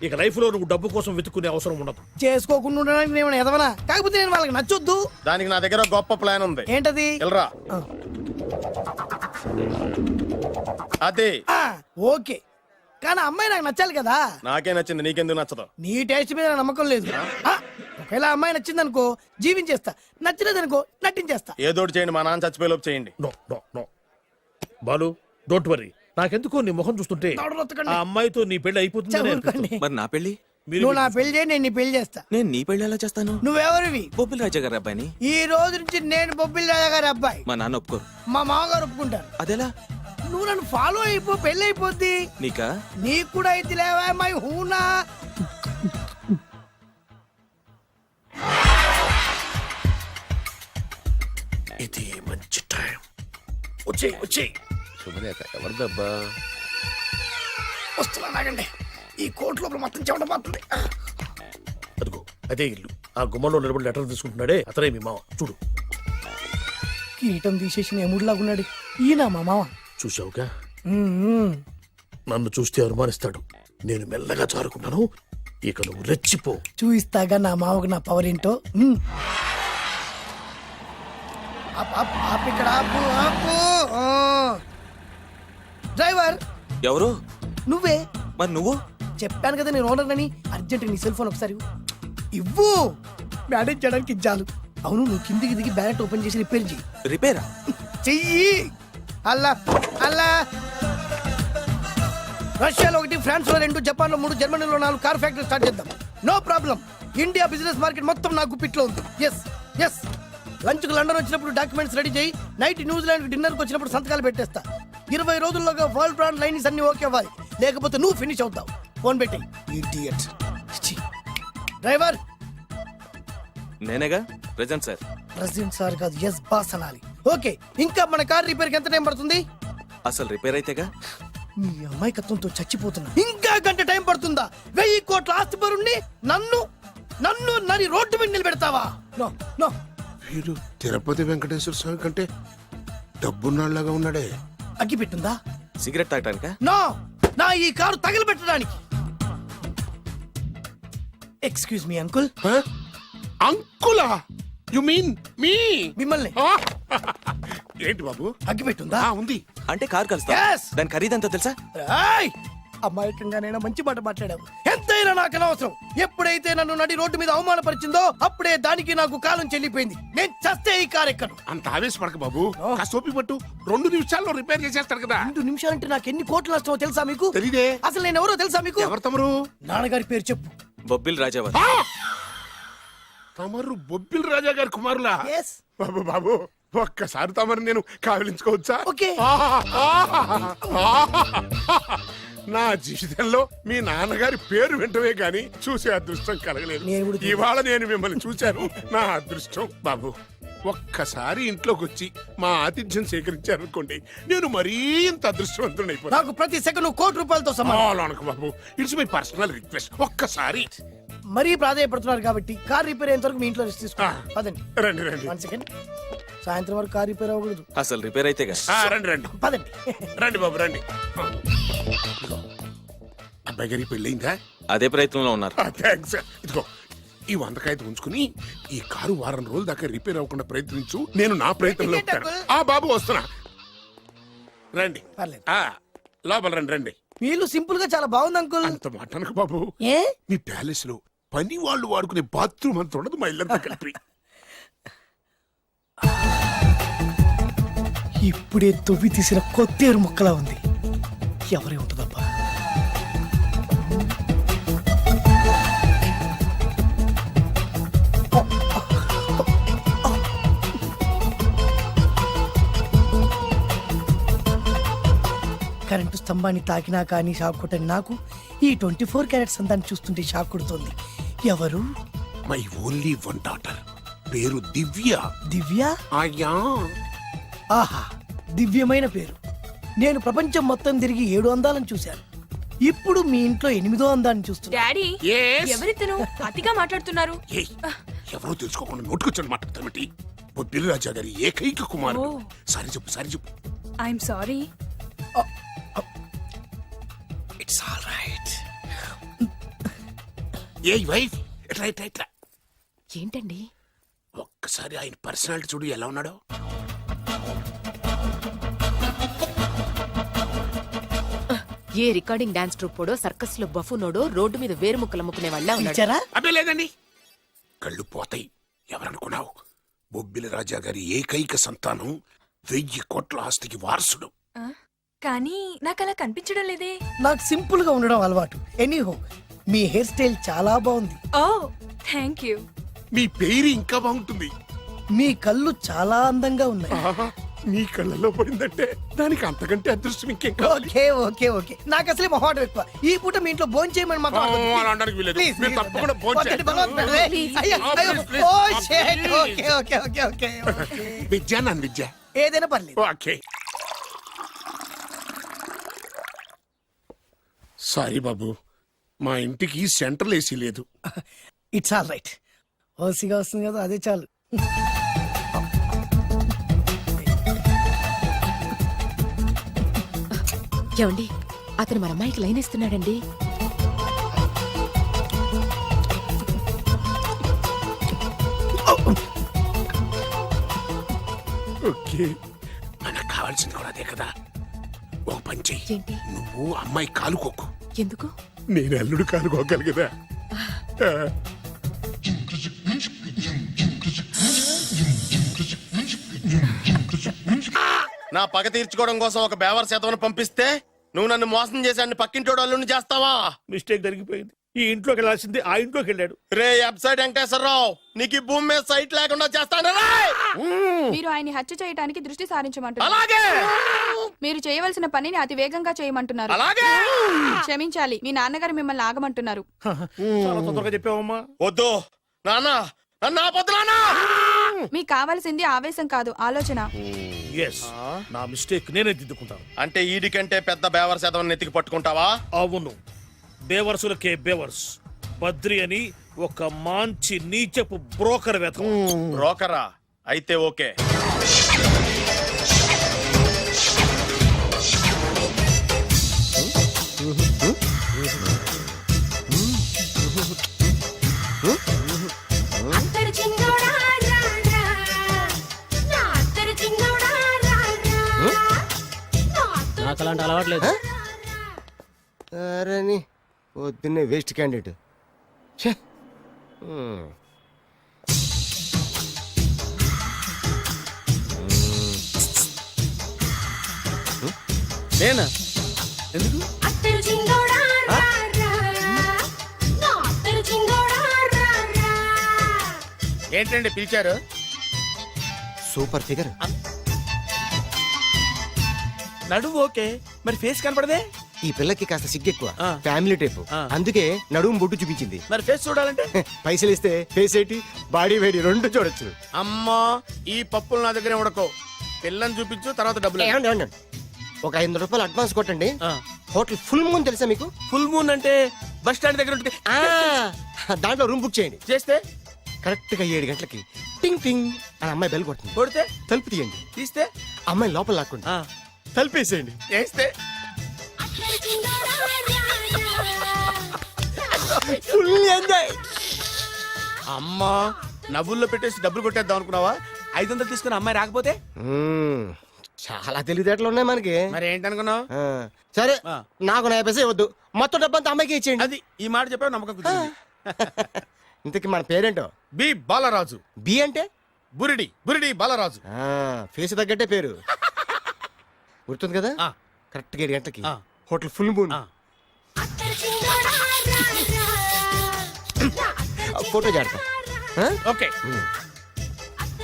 ఇక లైఫ్ లో నువ్వు డబ్బు కోసం వెతుక్కునే అవసరం ఉండదు. చేసుకోకుండా ఉండడానికి నేను ఎదవనా? కాకపోతే నేను వాళ్ళకి నచ్చొద్దు. దానికి నా దగ్గర గొప్ప ప్లాన్ ఉంది. ఏంటది? వెళ్ళరా. అదే. ఓకే, కానీ అమ్మాయి నాకు నచ్చాలి కదా. నాకే నచ్చింది, నీకెందుకు నచ్చదు? నీ టేస్ట్ మీద నాకు నమ్మకం లేదు. ఒకవేళ అమ్మాయి నచ్చింది అనుకో జీవించేస్తా, నచ్చలేదనుకో నటించేస్తా. ఏదోటి చేయండి, మా నాన్న చచ్చిపోయేలోపు చేయండి. No no no Balu, don't worry. నాకెందుకో నీ ముఖం చూస్తుంటే ఆ అమ్మాయితో నీ పెళ్లి అయిపోతుంది. మరి నా పెళ్లి? నువ్వు నా పెళ్లి చేయి, నేను నీ పెళ్లి చేస్తా. నేను నీ పెళ్లి ఎలా చేస్తాను? నువ్వెవరివి? బొబ్బిలి రాజా గారి అబ్బాయిని. ఈ రోజు నుంచి నేను బొబ్బిలి రాజా గారి అబ్బాయి. మా నాన్న ఒప్పుకోరు. మా మామగారు ఒప్పుకుంటారు. అదెలా? నువ్వు నన్ను ఫాలో అయిపో, పెళ్లి అయిపోద్ది. నీకా? నీకు కూడా అయితే లేవా మై హూనా. ఇది మంచి టైం. వచ్చేయ్ వచ్చేయ్. శుభలేఖ ఎవరిదబ్బా? వస్తున్నా, నాగండి. ఈ కోర్టు లోపల మొత్తం చెమట పోతుంది. అదిగో అదే ఇల్లు. ఆ గుమ్మంలో నిలబడి లెటర్ తీసుకుంటున్నాడే అతనే మీ మామ. చూడు, కిరీటం తీసేసిన ఎముడిలాగున్నాడు. ఈయన మా మామ. చూసావుగా, నన్ను చూస్తే అనుమానిస్తాడు. నేను మెల్లగా జారుకున్నాను. ఇక నువ్వు రెచ్చిపో. చూయిస్తాగా నా మామకు నా పవర్ ఏంటో. ఇక్కడ ఆపు. డ్రైవర్. ఎవరు? నువ్వే. మరి నువ్వు? చెప్పాను కదా నేను ఓనర్ అని. అర్జెంట్ నీ సెల్ ఫోన్ ఒకసారి ఇవ్వు. మేనేజ్ చేయడానికి ఇచ్చాను. అవును, నువ్వు కిందికి దిగి బ్యాలెట్ ఓపెన్ చేసి రిపేర్ చెయ్యి. రిపేరా? చెయ్యి. అల్లా అల్లా. రష్యాలో 1, ఫ్రాన్స్ లో 2, జపాన్ లో 3, జర్మనీలో 4 కార్ ఫ్యాక్టరీ స్టార్ట్ చేద్దాం. No problem. India business market మొత్తం నా గుప్పిట్లో ఉంది. Yes yes. లంచ్ కు లండన్ వచ్చినప్పుడు డాక్యుమెంట్స్ రెడీ చేయి. నైట్ న్యూజిలాండ్ డిన్నర్ కి వచ్చినప్పుడు సంతకాలు పెట్టేస్తా. 20 రోజుల్లోగా వరల్డ్ బ్రాండ్ లైన్స్ అన్ని ఓకే అవ్వాలి, లేకపోతే నువ్వు ఫినిష్ అవుతావు. ఫోన్ పెట్టి. ఇడియట్. డ్రైవర్. నేనేగా ప్రెజెంట్ సార్. ప్రెసిడెంట్ సార్ కాదు, ఎస్ బాస్ అనాలి. ఓకే, ఇంకా మన కార్ రిపేర్ కి ఎంత టైం పడుతుంది? అసలు రిపేర్ అయితేగా. మీ అమాయకత్వంతో చచ్చిపోతున్నా. ఇంకా గంట టైం పడుతుందా? 1000 కోట్ల ఆస్తిపరుణ్ణి నన్ను నన్ను నరి రోడ్డు మీద నిలబెడతావా? No no. వీడు తిరుపతి వెంకటేశ్వర స్వామి కంటే డబ్బున్నాళ్ళగా ఉన్నాడే. అగ్గి పెట్టుందా? సిగరెట్ తాగటానికా? నో, నా ఈ కారు తగలబెట్టడానికి. Excuse me uncle. అంకులా? You mean me? మిమ్మల్ని. ఏంటి బాబు? అగ్గి పెట్టుందా? ఉంది. అంటే కారు కలుస్తా Yes. దాని ఖరీదంతా తెలుసా? రాయ్ అమాయకంగానైనా మంచి మాట మాట్లాడావు. ఎంతైనా నాకు అనవసరం. ఎప్పుడైతే నన్ను నడి రోడ్డు మీద అవమానపరిచిందో అప్పుడే దానికి నాకు కాలం చెల్లిపోయింది. నేను చస్తే ఈ కారు ఎక్కను. అంత ఆవేశపడక బాబు, కాస్త ఓపిక పట్టు. 2 నిమిషాల్లో రిపేర్ చేసేస్తాడు కదా. 2 నిమిషాలంటే నాకు ఎన్ని కోట్ల నష్టమో తెలుసా మీకు? తెలీదే. అసలు నేను ఎవరో తెలుసా మీకు? ఎవరు తమరు? నాన్నగారి పేరు చెప్పు. బొబ్బిల్ రాజావారి. తమరు బొబ్బిల్ రాజా గారి కుమారులా? Yes. బాబు బాబు, ఒక్కసారి తమరు నేను కావలించుకోవచ్చా? ఓకే. నా జీవితంలో మీ నాన్నగారి పేరు వింటమే గాని చూసే అదృష్టం కలగలేదు. నేను కూడా చూడలేదు. ఇవాళ నేను మిమ్మల్ని చూశాను. నా అదృష్టం. బాబు, ఒక్కసారి ఇంట్లోకి వచ్చి మా ఆతిథ్యం సేకరించారనుకోండి, నేను మరీ ఇంత అదృష్టవంతుడైపోతాను. నాకు ప్రతి సెకండ్ 1 కోటి రూపాయలతో సమానం. అనకు బాబు, ఇట్స్ మై పర్సనల్ రిక్వెస్ట్. ఒక్కసారి మరీ ప్రాధాయపడుతున్నారు కాబట్టి కార్ రిపేర్ అయ్యేంత వరకు మీ ఇంట్లో రెస్ట్ తీసుకో. పదండి. రండి రండి. 1 సెకండ్. సాయంత్రం వరకు కార్ రిపేర్ అవ్వకూడదు. అసలు రిపేర్ అయితే రండి రండి. పదండి. రండి బాబు రండి. అబ్బాయి గారి పెళ్ళయిందా? అదే ప్రయత్నంలో ఉన్నారు. థ్యాంక్స్. ఇదిగో ఈ 100 కాగితం ఉంచుకుని ఈ కారు వారం రోజుల దాకా రిపేర్ అవ్వకుండా ప్రయత్నించు. నేను నా ప్రయత్నంలో ఉంటాను. బాబు వస్తున్నా. రండి. పర్లేదు. లోపల రండి రండి. వీళ్ళు సింపుల్ గా చాలా బాగుంది అంకుల్. అంత మాట అనకు బాబు. ఏ మీ ప్యాలెస్ లో పని వాళ్ళు వాడుకునే బాత్రూమ్ అంత ఉండదు మా ఇల్లంతా కలిపి. ఇప్పుడే తొవ్వి తీసిన కొత్తేరు ముక్కలా ఉంది. ఎవరే ఉంటుందబ్బా? కరెంటు స్తంభాన్ని తాకినా కానీ షాక్ కొట్టని నాకు ఈ 24 క్యారెట్స్ అందాన్ని చూస్తుంటే షాక్ కొడుతోంది. ఎవరు? My only 1 daughter. పేరు దివ్య. దివ్య? అయ్యా. ఆహా, దివ్యమైన పేరు. నేను ప్రపంచం మొత్తం తిరిగి 7 అందాలను చూశాను. ఇప్పుడు మీ ఇంట్లో 8వ అందాన్ని చూస్తున్నా. Daddy, Yes? ఎవరితను అతిగా మాట్లాడుతున్నారు? ఏయ్, ఎవరో తెలుసుకోకుండా నోటుకొచ్చాడు మాట్లాడతామటి. బొబ్బిలి రాజా గారి ఏకైక కుమారుడు. సారీ చెప్పు, సారీ చెప్పు. I'm sorry. It's all right. A wife, ఎట్లా ఎట్లా ఎట్లా? ఏంటండి? ఒక్కసారి ఆయన పర్సనాలిటీ చూడు ఎలా ఉన్నాడో. ఏ రికార్డింగ్ డాన్స్ ట్రూపోడో, సర్కస్ లో బఫూనోడో, రోడ్డు మీద వేరుముక్కలు అమ్ముకునే వాళ్ళ ఉన్నాడు. ఇచ్చారా? అబ్బే లేదండి. కళ్ళు పోతాయి. ఎవరనుకున్నావు? బొబ్బిలి రాజా గారి ఏకైక సంతానం, 1000 కోట్ల ఆస్తికి వారసుడు. కానీ నాకు అలా కనిపించడం లేదే. నాకు సింపుల్ గా ఉండడం అలవాటు. ఎనీహో, మీ హెయిర్ స్టైల్ చాలా బాగుంది. ఓ థ్యాంక్ యూ. మీ పేరు ఇంకా బాగుంటుంది. మీ కళ్ళు చాలా అందంగా ఉన్నాయి. ఆహా, నీ కళ్ళలో పడిందంటే దానికి అంతకంటే అదృష్టం ఇంకేం కావాలి? Okay okay okay. నాకు అసలే మొహాటం ఎక్కువ. ఈ పూట మీ ఇంట్లో భోజనం చేయమని మాత్రం అనొద్దు. అలా అనడానికి వీలేదు. Please, మీరు please. తప్పకుండా భోజనం వద్దండి, చేయండి. బలవంతం పెడదే. Please. అయ్యో, అయ్యో. Please, please. Oh, shit. Okay okay okay okay okay. Vidya నన్ను విద్య. ఏదైనా పర్లేదు. ఓకే. సారీ బాబు, మా ఇంటికి సెంట్రల్ ఏసీ లేదు. It's all right. ఓసిగా వస్తుంది కదా, అదే చాలు. ఏమండి, అతను మన అమ్మాయికి లైన్ ఇస్తున్నాడండి. ఓకే, మనకు కావాల్సింది కూడా అదే కదా. ఒక పని చెయ్యి. ఏంటి? నువ్వు అమ్మాయి కాలుకోకు, ఎందుకు? నేను అల్లుడు కాలుకోగలి కదా. నా పగ తీర్చుకోవడం కోసం ఒక బేవర్ శాతం పంపిస్తే నువ్వు నన్ను మోసం చేశాన్ని పక్కింటోడు అల్లుని చేస్తావా? మిస్టేక్ జరిగిపోయింది. ఈ ఇంట్లోకి వెళ్ళాల్సింది ఆ ఇంట్లోకి వెళ్ళాడు. రే వెబ్సైట్ వెంకటేశ్వరరావు, నీకు ఈ భూమి మీద సైట్ లేకుండా చేస్తాను. మీరు ఆయన్ని హత్య చేయడానికి దృష్టి సారించమంటున్నారు. అలాగే మీరు చేయవలసిన పనిని అతి వేగంగా చేయమంటున్నారు. అలాగే క్షమించాలి, మీ నాన్నగారు మిమ్మల్ని ఆగమంటున్నారు. చాలా తొందరగా చెప్పావమ్మా. వద్దు నాన్న, నన్ను ఆపొద్దు నాన్న. మీకు కావాల్సింది ఆవేశం కాదు, ఆలోచన. ఎస్, నా మిస్టేక్ నేనే దిద్దుకుంటాను. అంటే ఈడికంటే పెద్ద బేవర్ శాతం నెత్తికి పట్టుకుంటావా? అవును, బేవర్సులకే బేవర్స్. బద్రి అని ఒక మంచి నీచపు బ్రోకర్ వేతం. బ్రోకరా? అయితే ఓకే. నాకు అలాంటి అలవాట్లేదు. అరే పొద్దున్నే వేస్ట్ క్యాండిడేట్. నేనా? ఎందుకు? ఏంటండి పిలిచారు? Super figure. నడువు ఓకే, మరి ఫేస్ కనపడదే. ఈ పిల్లకి కాస్త సిగ్గెక్కువ, ఫ్యామిలీ టైప్. అందుకే నడుము బొట్టు చూపించింది. మరి ఫేస్ చూడాలంటే పైసలు ఇస్తే ఫేస్ ఏంటి, బాడీ వేడి రెండు చూడొచ్చు. అమ్మా, ఈ పప్పులు నా దగ్గర ఉడకో. పిల్లని చూపించు, తర్వాత డబ్బులు. ఒక 500 రూపాయలు అడ్వాన్స్ కొట్టండి. హోటల్ ఫుల్ మూన్ తెలుసా మీకు? ఫుల్ మూన్ అంటే బస్ స్టాండ్ దగ్గర ఉంటుంది. దాంట్లో రూమ్ బుక్ చేయండి. చేస్తే కరెక్ట్ గా 7 గంటలకి టింగ్ టింగ్ అని అమ్మాయి బెల్ కొడుతుంది. కొడితే తలుపు తీయండి. తీస్తే అమ్మాయి లోపల లాక్కుండి తలుపేసేయండి. చేస్తే ఫుల్ ఎంజాయ్. అమ్మా, నవ్వుల్లో పెట్టేసి డబ్బులు కొట్టేద్దాం అనుకున్నావా? 500 తీసుకుని అమ్మాయి రాకపోతే? చాలా తెలివితేటలు ఉన్నాయి మనకి. మరి ఏంటనుకున్నావు? సరే, నాకు 50 పైసే వద్దు, మొత్తం డబ్బంతా అమ్మాయికి ఇచ్చేయండి. అది ఈ మాట చెప్పావు, నమ్మకం కుదిరింది. ఇంతకి మన పేరేంటో? బి బాలరాజు. బి అంటే బురిడి, బురిడి బాలరాజు. ఫేస్ తగ్గట్టే పేరు. గుర్తుంది కదా? కరెక్ట్ గా 7 గంటలకి హోటల్ ఫుల్ మూన్. ఫోటో చేడతా. ఓకే,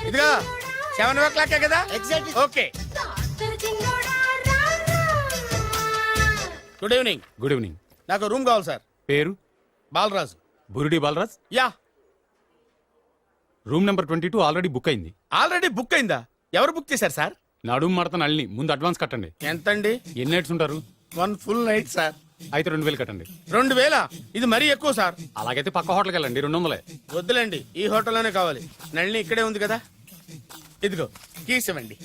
ఇదిగా 7 o'clock కదా? Exactly. Okay. Good evening. Good evening. నాకు రూమ్ కావాలి సార్. పేరు? Balaraju. Burudi Balaraj. Yeah. Room number 22 already book అయింది. ఆల్రెడీ బుక్ అయిందా? ఎవరు బుక్ చేశారు సార్? నడుము మడత నల్లిని. ముందు అడ్వాన్స్ కట్టండి. ఎంతండి? ఎన్ని నైట్స్ ఉంటారు? 1 full night సార్. అయితే 2000 కట్టండి. 2000? ఇది మరీ ఎక్కువ సార్. అలాగైతే పక్క హోటల్కి వెళ్ళండి, 200. వద్దులేండి, ఈ హోటల్లోనే కావాలి. నళిని ఇక్కడే ఉంది కదా. ఇదిగో కీస్ ఇవ్వండి.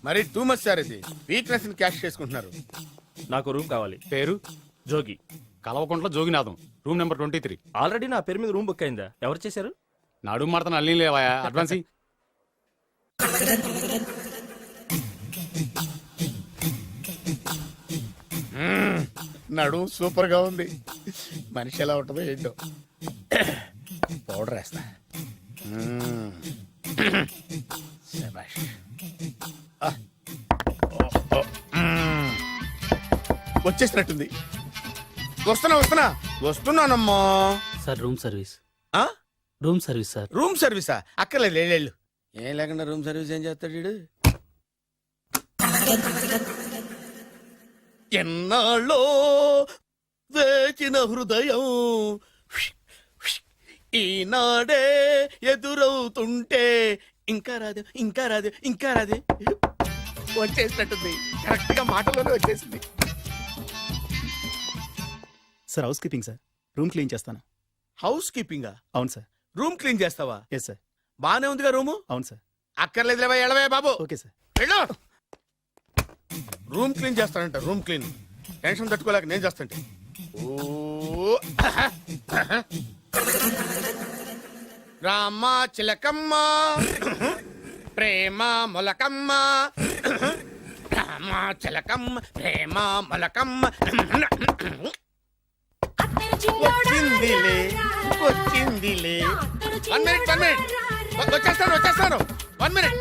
మరి టూ మచ్ సార్, ఇది వీక్నెస్ క్యాష్ చేసుకుంటున్నారు. నాకు రూమ్ కావాలి. పేరు? జోగి. కలవకుంట్ల జోగినాథం. Room number 23. ఆల్రెడీ నా పేరు మీద రూమ్ బుక్ అయిందా? ఎవరు చేశారు? నడుము మడత నల్లిని లేవా? అడ్వాన్స్ ఇయ్యి. నడు సూపర్ గా ఉంది. మనిషి ఎలా ఉంటుందో ఏంటో. పౌడర్ వేస్తా. శభాష్. వచ్చేసినట్టుంది. వస్తున్నానమ్మా. Sir room service. ఆ? Room service sir. రూమ్ సర్వీసా? అక్కర్లేదు, లేళ్ళు. ఏం లేకుండా రూమ్ సర్వీస్ ఏం చేస్తాడు వీడు? ఎన్నాళ్ళో వేచిన హృదయం ఈనాడే ఎదురవుతుంటే ఇంకా రాదు, ఇంకా రాదు, ఇంకా రాదు. వచ్చేసినట్టుంది. కరెక్ట్ గా మాటలోనే వచ్చేసింది. Sir house keeping sir. Room clean చేస్తాను. హౌస్ కీపింగా? అవును సార్. రూమ్ క్లీన్ చేస్తావా? Yes sir. బానే ఉందిగా రూము? అవును సార్. అక్కర్లేదులేవా, ఎడవే బాబు. Okay sir. వెళ్ళు. రూమ్ క్లీన్ చేస్తానంట. Room clean. టెన్షన్ తట్టుకోలేక నేను చేస్తాంటే. ఓ రామ చిలకమ్మ ప్రేమ మొలకమ్మ, రామ చిలకమ్మ ప్రేమ మొలకమ్మ. వచ్చిందిలే, వచ్చిందిలే. 1 minute, 1 minute. వచ్చేస్తాను. 1 minute.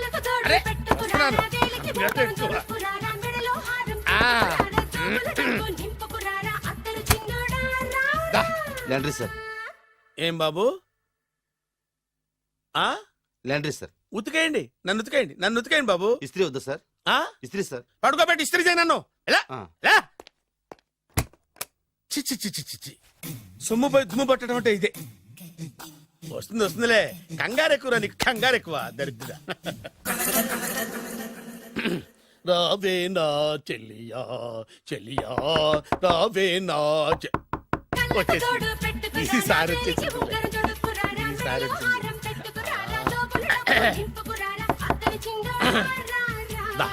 అరే వస్తున్నాను. Laundry sir. ఏం బాబు? Laundry sir. ఉతికేయండి, నన్ను ఉతికేయండి బాబు. ఇస్త్రీ వద్దా సార్? ఇస్త్రీ సార్. పడుకోబెట్టి ఇస్త్రీ చేయి నన్ను. ఎలా చిచ్చి చిచ్చి చిచ్చి. సొమ్ము పోయి దుమ్ము పట్టడం అంటే ఇదే. వస్తుంది వస్తుందిలే, కంగారు ఎక్కువ నీకు, కంగారు ఎక్కువ దరిద్ర. రావే నా చెల్లియా చెల్లియా, రావే నా వచ్చేసి ఈసారి వచ్చేసి ఈసారి వచ్చింది. దా,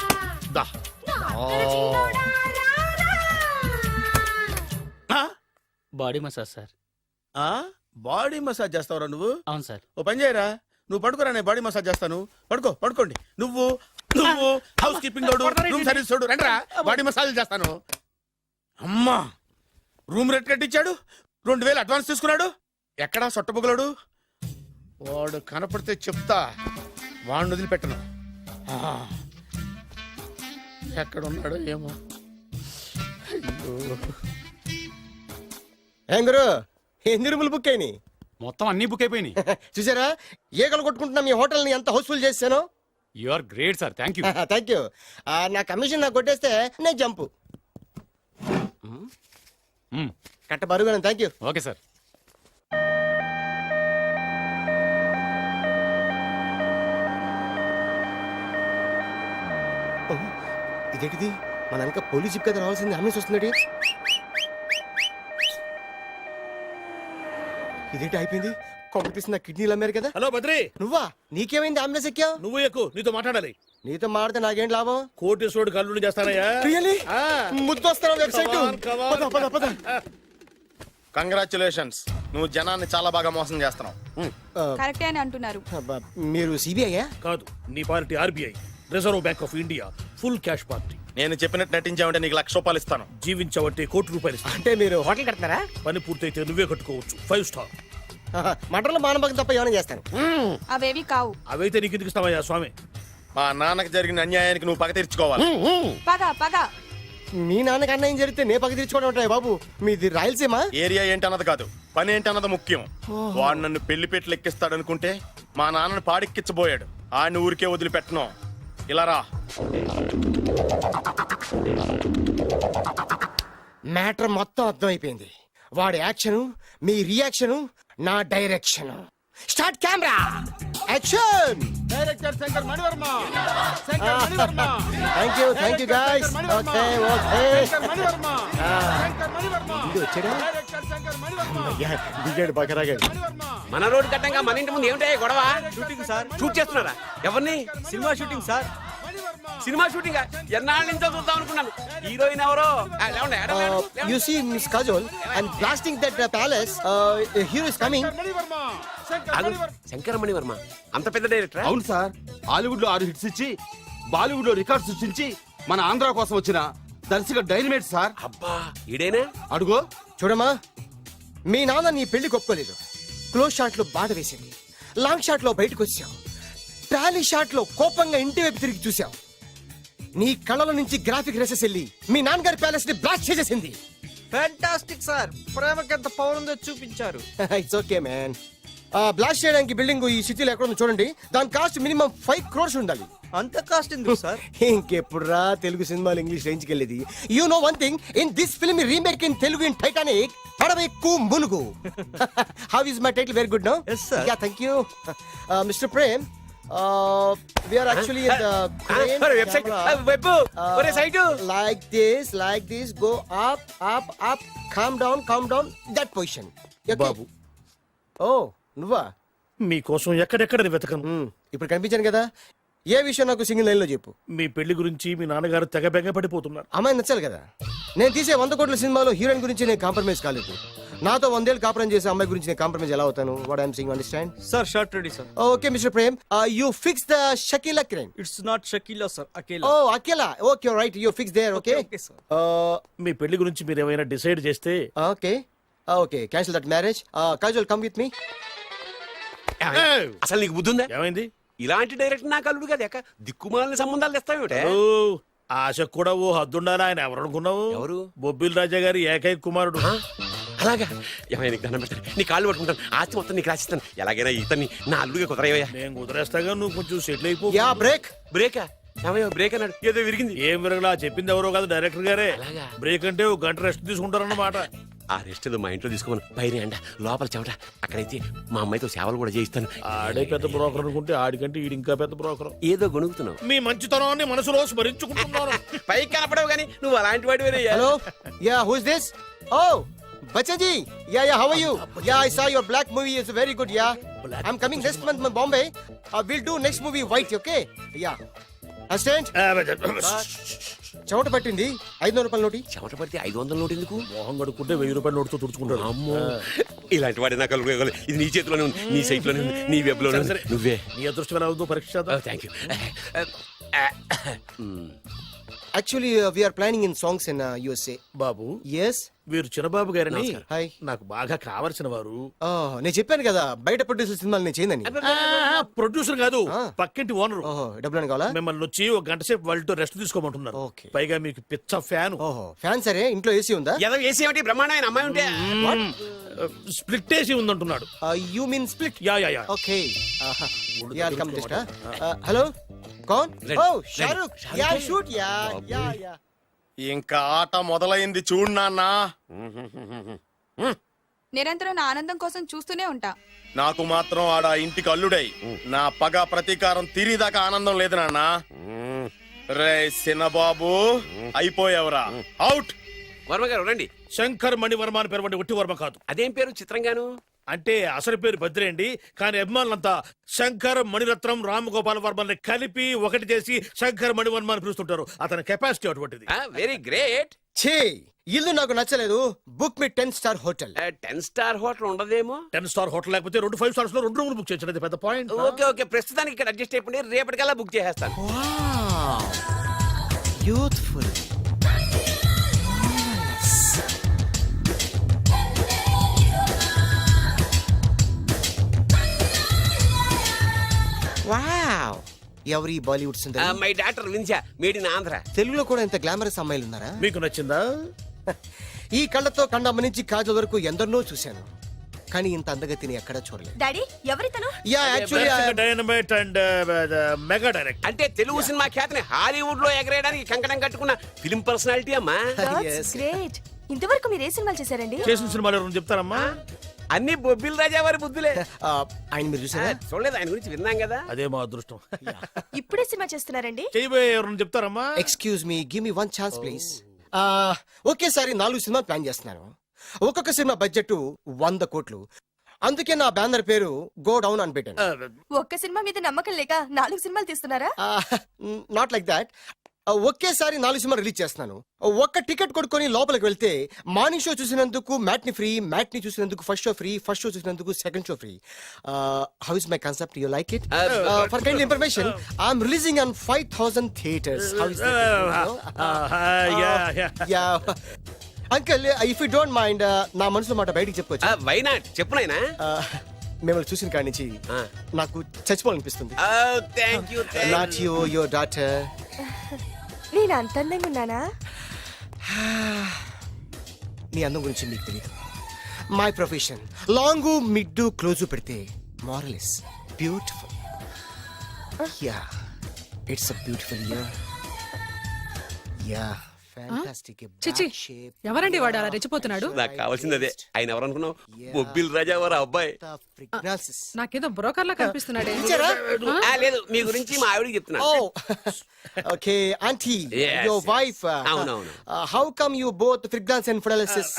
దా. Body massage sir. Body massage చేస్తావురా నువ్వు? అవును సార్. ఓ పని చేయరా, నువ్వు పడుకోరా, నేను బాడీ మసాజ్ చేస్తాను. పడుకోండి. నువ్వు హౌస్ కీపింగ్ తోడు, రూమ్ సర్వీస్ తోడు, రండిరా, బాడీ మసాజ్ చేస్తాను. అమ్మా, రూమ్ రేట్ కట్టించాడు, 2000 అడ్వాన్స్ తీసుకున్నాడు. ఎక్కడా సొట్టబుగలాడు? వాడు కనపడితే చెప్తా, వాడిని వదిలిపెట్టను. ఎక్కడ ఉన్నాడో ఏమో. ఏం గురు, ఎన్ని రూములు బుక్ అయినాయి? మొత్తం అన్ని బుక్ అయిపోయినాయి. చూసారా, ఈగలు కొట్టుకుంటున్నా మీ హోటల్ ని ఎంత హౌస్ఫుల్ చేశాను. You are great sir, thank you. Thank you. నా కమిషన్ నాకు కొట్టేస్తే నేను జంపు కట్ట బరుగా. Thank you. Okay sir. ఇదేంటిది, మన వెనక పోలీస్ జిప్ కదా రావాల్సింది, అంబులెన్స్ వస్తుంది. ఇదేంటి అయిపోయింది, కొంపటిస్తున్న కిడ్నీలు అమ్మారు కదా. హలో బద్రి, నువ్వా? నీకేమైంది, అంబులెన్స్ ఎక్కావు? నువ్వు ఎక్కువ, నీతో మాట్లాడాలి. నీతో మాడితే నాకేం లాభం? కోటేశ్వరుడు కల్లుడు చేస్తానయ్యా. రియల్లీ? ముద్దు వస్తారా వెబ్సైట్? కంగ్రాచులేషన్స్, నువ్వు జనాన్ని చాలా బాగా మోసం చేస్తున్నావు. కరెక్టే అని అంటున్నారు. మీరు సిబిఐయా? కాదు, నీ party RBI, reserve bank of India, full cash party. నేను చెప్పినట్టు నటించావంటే నీకు ₹1,00,000 ఇస్తాను. జీవించవంటే ₹1,00,00,000 ఇస్తాను. అంటే మీరు హోటల్ కడతారా? పని పూర్తయితే నువ్వే కట్టుకోవచ్చు, 5 స్టార్. మటన్లో మానభంగం తప్ప ఏమైనా చేస్తాను. అవేవి కావు. అవైతే నీకు ఎందుకు ఇస్తావయ్యా స్వామి? మా నాన్నకి జరిగిన అన్యాయానికి నువ్వు పగ తీర్చుకోవాలి. పగ మీ నాన్నకి అన్యాయం జరిగితే నే పక్క తీర్చుకోవడం ఉంటాయి బాబు. మీది రాయలసీమ. ఏరియా ఏంటన్నది కాదు, పని ఏంటన్నది ముఖ్యం. వాడు నన్ను పెళ్లి పెట్లు ఎక్కిస్తాడనుకుంటే మా నాన్నను పాడెక్కించబోయాడు. ఆడిని ఊరికే వదిలిపెట్టను. ఇలా రా. మ్యాటర్ మొత్తం అర్థమైపోయింది. వాడి యాక్షన్, మీ రియాక్షన్, నా direction. Start camera, action. Director Shankar Mani Varma. Thank you guys. Okay ఇది వచ్చాడా? డైరెక్టర్ శంకర్ మణివర్మ. దిగాడు, బాగా రాగాడు. మన రోడ్డు కట్టంగా మన ఇంటి ముందు ఏమిటాయి గొడవ? Shooting sir. షూట్ చేస్తున్నారా? ఎవరిని? Cinema shooting sir. Cinema shooting ఎన్నాళ్ళ నుంచో చూద్దాం అనుకున్నాను. హీరోయిన్ ఎవరో? You see Miss Kajol, I'm blasting that palace. Hero is coming. Shankara Mani Varma అంత పెద్ద డైరెక్టర్? అవును సార్, హాలీవుడ్ లో 6 హిట్స్ ఇచ్చి బాలీవుడ్ లో రికార్డ్ సృష్టించి మన ఆంధ్ర కోసం వచ్చిన దర్శక డైనమేట్ సార్. అబ్బా, ఈడేనా? అడుగో. చూడమ్మా, మీ నాన్న నీ పెళ్లి ఒప్పుకోలేదు. క్లోజ్ షాట్ లో బాధ వేసింది, లాంగ్ షాట్ లో బయటకు వచ్చావు, ట్రాలీ షాట్ లో కోపంగా ఇంటి వైపు తిరిగి చూసావు. నీ కళ్ళల నుంచి గ్రాఫిక్ రెసెస్ వెళ్ళి మీ నాన్నగారి ప్యాలెస్ ని బ్లాస్ట్ చేసేసింది. ఫ్యాంటాస్టిక్ సార్, ప్రేమకి ఎంత పవర్ ఉందో చూపించారు. It's okay man. బ్లాస్ట్ చేయడానికి బిల్డింగ్ ఈ సిటీలో ఎక్కడ ఉందో చూడండి. దాని కాస్ట్ మినిమం 5 crores ఉండాలి. అంత కాస్ట్ ఎందుకు సార్? ఇంకెప్పుడు రా తెలుగు సినిమాలు ఇంగ్లీష్ రేంజ్కి వెళ్ళేది. You know one thing, in this film remake in Telugu in Titanic, పడవెక్కు మునుగు. How is my title? Very good no. Yes, sir. Yeah, thank you. Mister Prem, we are actually in the crane website camera. Web ఒరే site like this, go up, calm down, that position. Okay? బాబు, Oh, నువ్వా? మీకోసం ఎక్కడెక్కడ వెతకను. ఇప్పుడు కనిపించాను కదా. ఏ విషయం నాకు single line లో చెప్పు. మీ పెళ్లి గురించి మీ నాన్నగారు తెగ బెగ పడిపోతున్నారు. అమ్మాయి నచ్చాలి కదా. నేను తీసే 100 కోట్ల సినిమాలో హీరోయిన్ గురించి నేను కాంప్రమైజ్ కాలేదు. నాతో 100 ఏళ్ళు కాపురం చేసే అమ్మాయి గురించి నేను కాంప్రమైజ్ ఎలా అవుతాను? What I'm saying, understand? Sir shot ready sir. Okay mister Prem, you fix the Shakeela crime. It's not Shakeela sir, Akela. Oh Akela, okay right, you fix there. Okay sir. మీ పెళ్లి గురించి మీరు ఏమైనా డిసైడ్ చేస్తే okay cancel that marriage. Kajal, come with me. అసలు నీకు బుద్ధి ఉందా? ఏమైంది? ఇలాంటి డైరెక్టర్ నాకు అల్లుడు కదా, ఎక్క దిక్కుమాలని సంబంధాలు తెస్తావేమిటే? ఆశకు కూడా ఓ హద్దుండాలి. ఆయన ఎవరు అనుకున్నావు? ఎవరు? బొబ్బిల్ రాజా గారి ఏకైక కుమారుడు. అలాగా? ఏమైనా నీకు దండం పెడతాను, నీ కాళ్ళు పట్టుకుంటాను, ఆస్తి మొత్తం నీకు రాసిస్తాను. ఎలాగైనా ఇతన్ని నా అల్లుడిగా కుదరయ్యా. నేను కుదిరేస్తాగా, నువ్వు కొంచెం సెటిల్ అయిపో. Yeah, break. బ్రేకా? ఏమయ్యా బ్రేక్ అన్నాడు, ఏదో విరిగింది. ఏం విరగలా? చెప్పింది ఎవరో కాదు, డైరెక్టర్ గారే. అలాగా? బ్రేక్ అంటే ఒక గంట రెస్ట్ తీసుకుంటారన్నమాట. ఆ రెస్ట్ ఏదో మా ఇంట్లో తీసుకోమని పైన అండ లోపల చెమట అక్కడైతే మా అమ్మాయితో సేవలు కూడా చేయిస్తాను. ఆడే పెద్ద బ్రోకర్ అనుకుంటే ఆడికంటే ఈడు ఇంకా పెద్ద బ్రోకర్. ఏదో గొణుగుతున్నావు. మీ మంచితనాన్ని మనసులో స్మరించుకుంటున్నాను. పైకి కనపడవు కానీ నువ్వు అలాంటి వాడివేనయ్యా. Hello? Yeah, who's this? Oh, Bachaji. Yeah, how are you? Yeah, I saw your black movie. It's very good, yeah. I'm coming next month in Bombay. We'll do next movie white, okay? Yeah. Assistant? చెమట పట్టింది 500 రూపాయల నోటి. చెమట పడితే 500 note ఎందుకు? మోహం కడుక్కుంటే 1000 రూపాయల నోటుతో తుడుచుకుంటాడు. అమ్మో, ఇలాంటి వాడి నాకు ఇది నీ చేతిలోనే ఉంది, నీ సైట్ లోనే ఉంది, నీ వెబ్ లోనే ఉంది. నువ్వే నీ అదృష్టం ఎలా ఉందో పరీక్ష. Thank you. Actually, we are planning in songs in USA. Babu, Yes? వీరు చిన్నబాబు గారని Hi. నాకు బాగా కావలసిన వారు. నేను చెప్పాను కదా బయట ప్రొడ్యూసర్ సినిమాలు నేను చేయనని. ప్రొడ్యూసర్ కాదు, పక్కింటి ఓనర్. ఓహో, డబ్బులు కావాలా? మిమ్మల్ని వచ్చి ఒక గంట సేపు వాళ్ళతో రెస్ట్ తీసుకోమంటున్నారు. Okay. పైగా మీకు పిచ్చ ఫ్యాన్. ఓహో, ఫ్యాన్ సరే. ఇంట్లో ఏసీ ఉందా? ఏదో ఏసీ ఏమిటి బ్రహ్మాండమైన అమ్మాయి ఉంటే స్ప్లిట్ ఏసీ ఉందంటున్నాడు. You mean split? Yeah yeah yeah. Okay. Yeah, I'll come just. Hello? Kaun? Oh, Shahrukh. Yeah, shoot. Yeah. ఇంకా ఆట మొదలైంది చూడు నాన్న. నిరంతరం నా ఆనందం కోసం చూస్తూనే ఉంటా. నాకు మాత్రం ఆడ ఇంటికి అల్లుడై నా పగ ప్రతీకారం తీరిదాకా ఆనందం లేదు నాన్న. రే సినబాబు, అయిపోయావురా, అవుట్. వర్మ గారు రండి. శంకర్ మణివర్మ అని పేరు ఒట్టి వర్మ కాదు. అదేం పేరు చిత్రంగాను? అంటే అసలు పేరు బద్రే అండి, కానీ అభిమానులంతా శంకర్ మణిరత్నం రామగోపాల్ వర్మని కలిపి ఒకటి చేసి శంకర్ మణివర్మ అని పిలుస్తుంటారు. అతని కెపాసిటీ అటువంటిది. Very great. ఛీ, ఇల్లు నాకు నచ్చలేదు. బుక్ మీ 10 స్టార్ హోటల్. 10 స్టార్ హోటల్ ఉండదేమో. 10 స్టార్ హోటల్ లేకపోతే 2 5 స్టార్స్ లో 2 రూములు బుక్ చేయొచ్చు. అది పెద్ద పాయింట్. ఓకే ఓకే, ప్రస్తుతానికి ఇక్కడ అడ్జస్ట్ అయిపోయి రేపటికల్లా బుక్ చేసేస్తాను. బ్యూటిఫుల్. వావ్, ఎవరి బాలీవుడ్ సుందరి? మై డాక్టర్ విన్సా, మేడ్ ఇన్ ఆంధ్ర. తెలుగులో కూడా ఇంత గ్లామరస్ అమ్మాయిలు ఉన్నారా? మీకు నచ్చిందా? ఈ కళ్ళతో కండమ్మ నుంచి కాజల్ వరకు ఎందరినో చూశాను, కానీ ఇంత అందగతిని ఎక్కడా చూడలేదు. డాడీ, ఎవరితను? Yeah, actually dynamite and mega direct. అంటే తెలుగు సినిమా ఖ్యాతిని హాలీవుడ్ లో ఎగరేయడానికి కంకణం కట్టుకున్న ఫిలిం పర్సనాలిటీ అమ్మా. గ్రేట్. ఇంతవరకు మీరు ఏ సినిమాలు చేశారండి? చేసిన సినిమాలు ఎవరు చెప్తారమ్మా? అన్ని బొబ్బిల్ రాజా వారి బుద్ధులే. ఆయన మీరు చూసారా? చూడలేదు, ఆయన గురించి విన్నాం కదా. అదే మా అదృష్టం. ఇప్పుడే సినిమా చేస్తున్నారండి? చేయబోయే ఎవరు చెప్తారమ్మా? Excuse me, give me 1 chance please. ఒకేసారి 4 సినిమా ప్లాన్ చేస్తున్నాను. ఒక్కొక్క సినిమా బడ్జెట్ 100 కోట్లు. అందుకే నా బ్యానర్ పేరు గో డౌన్ అని పెట్టాను. ఒక్క సినిమా మీద నమ్మకం లేక 4 సినిమాలు తీస్తున్నారా? Not like that. ఒకేసారి 4 సినిమా రిలీజ్ చేస్తున్నాను. ఒక్క టికెట్ కొనుక్కొని లోపలికి వెళ్తే మార్నింగ్ షో చూసినందుకు మ్యాట్ని ఫ్రీ, మ్యాట్ని చూసినందుకు first show free, first show చూసినందుకు second show free. How is my concept? You like it? For kind information, I'm releasing on 5000 theatres. How is that? Uncle, if you don't mind, నా మనసులో మాట బయటికి చెప్పుకోవచ్చు? Why not, చెప్పు నాయనా. మిమ్మల్ని చూసిన కాడి నుంచి నాకు చచ్చిపోవాలనిపిస్తుంది. Thank you. Not you, your daughter. నేను అంత అందంగా ఉన్నానా? నీ అందం గురించి మీకు తెలియదు. My profession long mid close పెడితే moral is beautiful. Yeah, it's a beautiful year. Yeah, fantastic. చిచి, ఎవరండి వాడు అలా రెచ్చిపోతున్నాడు? నాకు కావాల్సింది అదే. ఆయన ఎవరనుకున్నావు? బొబ్బిల్ రాజా వారు అబ్బాయి. నాకేదో బ్రోకర్ లా కనిపిస్తున్నాడే. లేదు, మీ గురించి మా ఆవిడకి చెప్తున్నా. Okay auntie, Yes, your wife. అవునవును. How come you both fragrance and fidelities?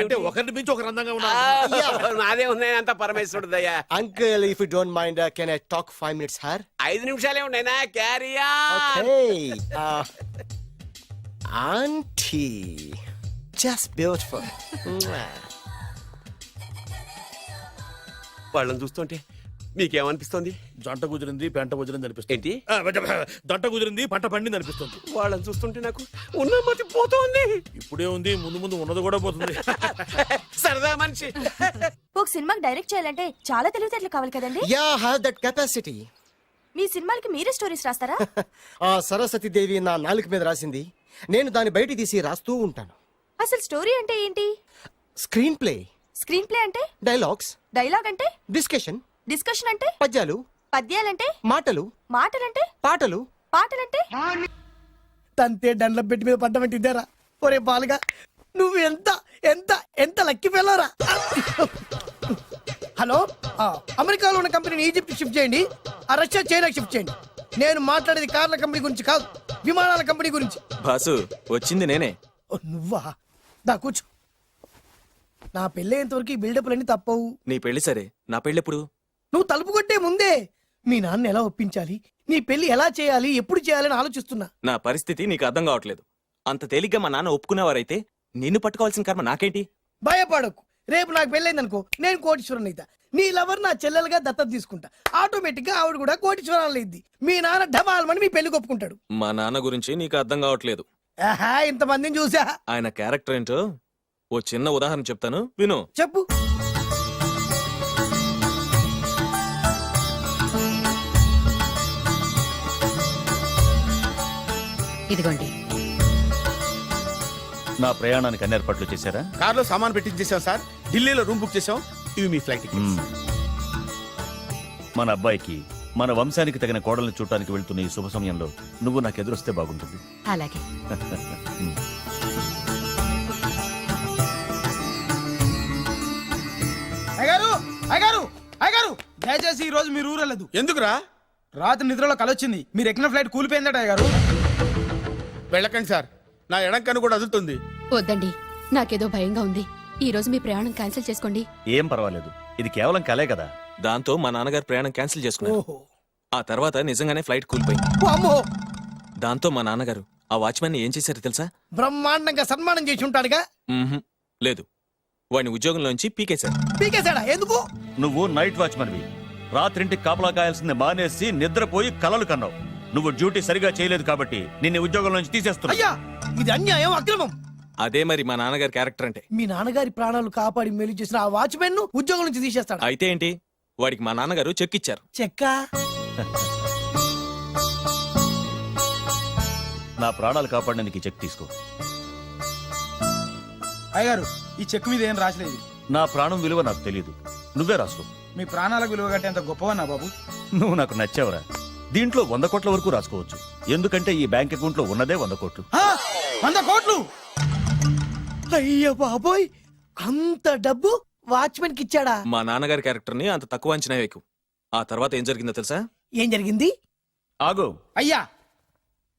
అంటే ఒకరిని మించి ఒకరు అందంగా ఉన్నారు. నాదే ఉన్నాయి అంత పరమేశ్వరుడు దయ్యా. Uncle, if you don't mind, can I talk 5 minutes her? 5 నిమిషాలే ఉన్నాయినా, carry on. Okay. Auntie, just beautiful. వాళ్ళని చూస్తుంటే మీకేమనిపిస్తుంది? జంట కుదిరింది, పెంట కుదిరింది అనిపిస్తుంది. ఏంటి? దంట కుదిరింది, పంట పండింది అనిపిస్తుంది. వాళ్ళని చూస్తుంటే నాకు ఉన్న మతి పోతుంది. ఇప్పుడే ఉంది, ముందు ముందు ఉన్నది కూడా పోతుంది. సరదా మనిషి. ఒక సినిమాకి డైరెక్ట్ చేయాలంటే చాలా తెలివితేటలు కావాలి కదండి? Yeah, have that capacity. మీ సినిమాలకి మీరే స్టోరీస్ రాస్తారా? ఆ సరస్వతి దేవి నా నాలుక మీద రాసింది, నేను దాన్ని బయట తీసి రాస్తూ ఉంటాను. అసలు స్టోరీ అంటే ఏంటి? Screen play. స్క్రీన్ ప్లే అంటే? డైలాగ్స్. డైలాగ్ అంటే? డిస్కషన్. డిస్కషన్ అంటే? పద్యాలు. పద్యాలంటే? మాటలు. మాటలంటే? పాటలు. పాటలంటే? తంతే దండ్ల పెట్టి మీద పడ్డమంటే ఇద్దారా? ఒరే బాలుగా, నువ్వు ఎంత ఎంత ఎంత లక్కీ ఫెలోరా. హలో, అమెరికాలో ఉన్న కంపెనీని ఈజిప్ట్ షిఫ్ట్ చేయండి, ఆ రష్యా చైనా షిఫ్ట్ చేయండి. నేను మాట్లాడేది కార్ల కంపెనీ గురించి కాదు, విమానాల కంపెనీ గురించి. బాసు వచ్చింది నేనే. ఓ, నువ్వా? దా కూర్చో. నా పెళ్ళేంతవరకు ఈ బిల్డప్లన్నీ తప్పవు. నీ పెళ్లి సరే, నా పెళ్ళెప్పుడు? నువ్వు తలుపు కొట్టే ముందే మీ నాన్న ఎలా ఒప్పించాలి, నీ పెళ్లి ఎలా చేయాలి, ఎప్పుడు చేయాలని ఆలోచిస్తున్నా. నా పరిస్థితి నీకు అర్థం కావట్లేదు. అంత తేలిగ్గా మా నాన్న ఒప్పుకునేవారైతే నిన్ను పట్టుకోవాల్సిన కర్మ నాకేంటి? భయపడకు, రేపు నాకు పెళ్ళైందనుకో నేను కోటీశ్వరుని అయితా. నీ లవర్ నా చెల్లెలుగా దత్తత తీసుకుంటా. ఆటోమేటిక్ గా ఆవిడ కూడా కోటీశ్వరాలు అయింది. మీ నాన్న ఢమాల్మని మీ పెళ్లి ఒప్పుకుంటాడు. మా నాన్న గురించి నీకు అర్థం కావట్లేదు. ఆహా, ఇంతమందిని చూసా. ఆయన క్యారెక్టర్ ఏంటో ఓ చిన్న ఉదాహరణ చెప్తాను విను. చెప్పు. ఇదిగోండి. నా ప్రయాణానికి అన్ని ఏర్పాట్లు చేశారా? కార్లో సామాన్ పెట్టించేసాం సార్, ఢిల్లీలో రూమ్ బుక్ చేసాం. ఇవి మీ ఫ్లైట్ టికెట్స్. మన అబ్బాయికి మన వంశానికి తగిన కోడల్ని చూడటానికి వెళ్తున్న ఈ శుభ సమయంలో నువ్వు నాకు ఎదురొస్తే బాగుంటుంది. అలాగే. అయ్యగారు, అయ్యగారు, అయ్యగారు, దయచేసి ఈ రోజు మీరు ఊరెళ్ళదు. ఎందుకురా? రాత్రి నిద్రలో కలొచ్చింది, మీరు ఎక్కిన ఫ్లైట్ కూలిపోయిందట. అయ్యగారు వెళ్ళకండి సార్, నా ఎడం కన్ను కూడా అదులుతుంది. వద్దండి, నాకేదో భయంగా ఉంది. ఈ రోజు మీ ప్రయాణం క్యాన్సిల్ చేసుకోండి. ఏం పర్వాలేదు, ఇది కేవలం కలే కదా. దాంతో మా నాన్నగారు ప్రయాణం క్యాన్సిల్ చేసుకున్నారు. ఓహో. ఆ తర్వాత నిజంగానే ఫ్లైట్ కూలిపోయింది. అమ్మో, దాంతో మా నాన్నగారు ఆ వాచ్మెన్ ఏం చేశారో తెలుసా? బ్రహ్మాండంగా సన్మానం చేసి ఉంటాడుగా. మ్మ్హ్మ్. లేదు, వాడిని ఉద్యోగంలోంచి పీకేశారు. పీకేశాడా? ఎందుకు? నువ్వు నైట్ వాచ్మన్వి, రాత్రింటికి కాపలా కాయాల్సింది మానేసి నిద్రపోయి కలలు కన్నావు. నువ్వు డ్యూటీ సరిగా చేయలేదు కాబట్టి నిన్ను ఉద్యోగం నుంచి తీసేస్తున్నా. అయ్యా, ఇది అన్యాయం, అక్రమం. అదే మరి మా నాన్నగారి క్యారెక్టర్ అంటే. మీ నాన్నగారి ప్రాణాలు కాపాడి మేలు చేసిన ఆ వాచ్మెన్ ను ఉద్యోగం నుంచి తీసేస్తాడు. అయితే ఏంటి, వాడికి మా నాన్నగారు చెక్ ఇచ్చారు. చెక్క? నా ప్రాణాలు కాపాడడానికి చెక్ తీసుకో. అయ్యారు, ఈ చెక్ మీద ఏం రాసలేదు. నా ప్రాణం విలువ నాకు తెలియదు, నువ్వే రాసుకో. మీ ప్రాణాలకు విలువ కట్టే అంత గొప్పవన్నా బాబు. నువ్వు నాకు నచ్చావురా. దీంట్లో 100 కోట్ల వరకు రాసుకోవచ్చు, ఎందుకంటే ఈ బ్యాంక్ అకౌంట్ లో ఉన్నదే 100 కోట్లు. 100 కోట్లు? అయ్య బాబోయ్, అంత డబ్బు వాచ్మెన్ కి ఇచ్చాడా? మా నాన్నగారి క్యారెక్టర్ ని అంత తక్కువ అంచనా వేయకు. ఆ తర్వాత ఏం జరిగిందో తెలుసా? ఏం జరిగింది? ఆగో. అయ్యా,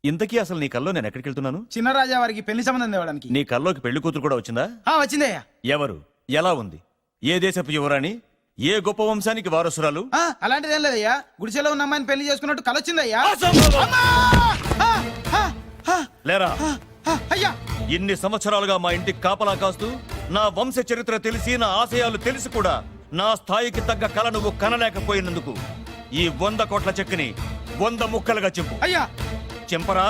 ఇంతకీ అసలు నీ కల్లో నేను ఎక్కడికి వెళ్తున్నాను? చిన్నరాజా వారికి పెళ్లి సంబంధం తేవడానికి. నీ కల్లోకి పెళ్లి కూతురు కూడా వచ్చిందా? వచ్చిందయ్యా. ఎవరు? ఎలా ఉంది? ఏ దేశపు యువరాణి? ఏ గొప్ప వంశానికి వారసురాలు? అలాంటిదేం లేదయ్యా, గుడిసెలో ఉన్న అమ్మాయిని పెళ్లి చేసుకున్నట్టు కలొచ్చిందయ్యా. లేరా? అయ్యా, ఇన్ని సంవత్సరాలుగా మా ఇంటికి కాపలా కాస్తూ నా వంశ చరిత్ర తెలిసి నా ఆశయాలు తెలిసి కూడా నా స్థాయికి తగ్గ కల నువ్వు కనలేకపోయినందుకు ఈ 100 కోట్ల చెక్కుని 100 ముక్కలుగా చింపు. అయ్యా, చింపరా?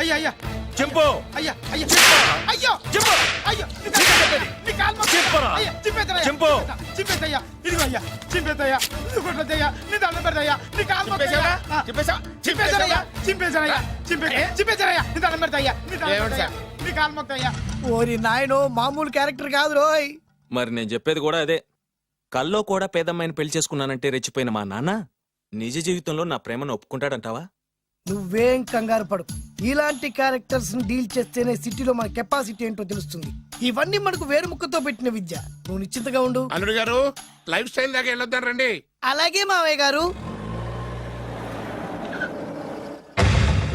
అయ్యా, అయ్యా, చింపు. అయ్యా, అయ్యా, అయ్యో, చింపు. అయ్యో, చింపరా? చింపు. చింపేదయ్యా, ఇదిగో అయ్యా, చింపేదయ్యా, కొట్టదయ్యా, నీ దండం పెడదయ్యా, నీ కాలు మొక్కుదయ్యా. చింపేశారయ్యా, చింపేశారయ్యా, చింపేశారయ్యా, నీ దండం పెడదయ్యా, నీ దండం పెడదయ్యా, నీ కాలు మొక్కుదయ్యా. ఓరి నాయనో, మామూలు క్యారెక్టర్ కాదు రోయ్. మరి నేను చెప్పేది కూడా అదే. కల్లో కూడా పేదమ్మాయిని పెళ్లి చేసుకున్నానంటే రెచ్చిపోయిన మా నాన్న నిజ జీవితంలో నా ప్రేమను ఒప్పుకుంటాడంటావా? నువ్వేం కంగారు పడు, ఇలాంటి క్యారెక్టర్స్ డీల్ చేస్తేనే సిటీలో మన కెపాసిటీ ఏంటో తెలుస్తుంది. ఇవన్నీ మనకు వేరు ముక్కతో పెట్టిన విద్య. నువ్వు నిశ్చింతగా ఉండు. అల్లుడు గారు, లైఫ్ స్టైల్ దాకా వెళ్ళొద్దాం రండి. అలాగే మావయ్య గారు.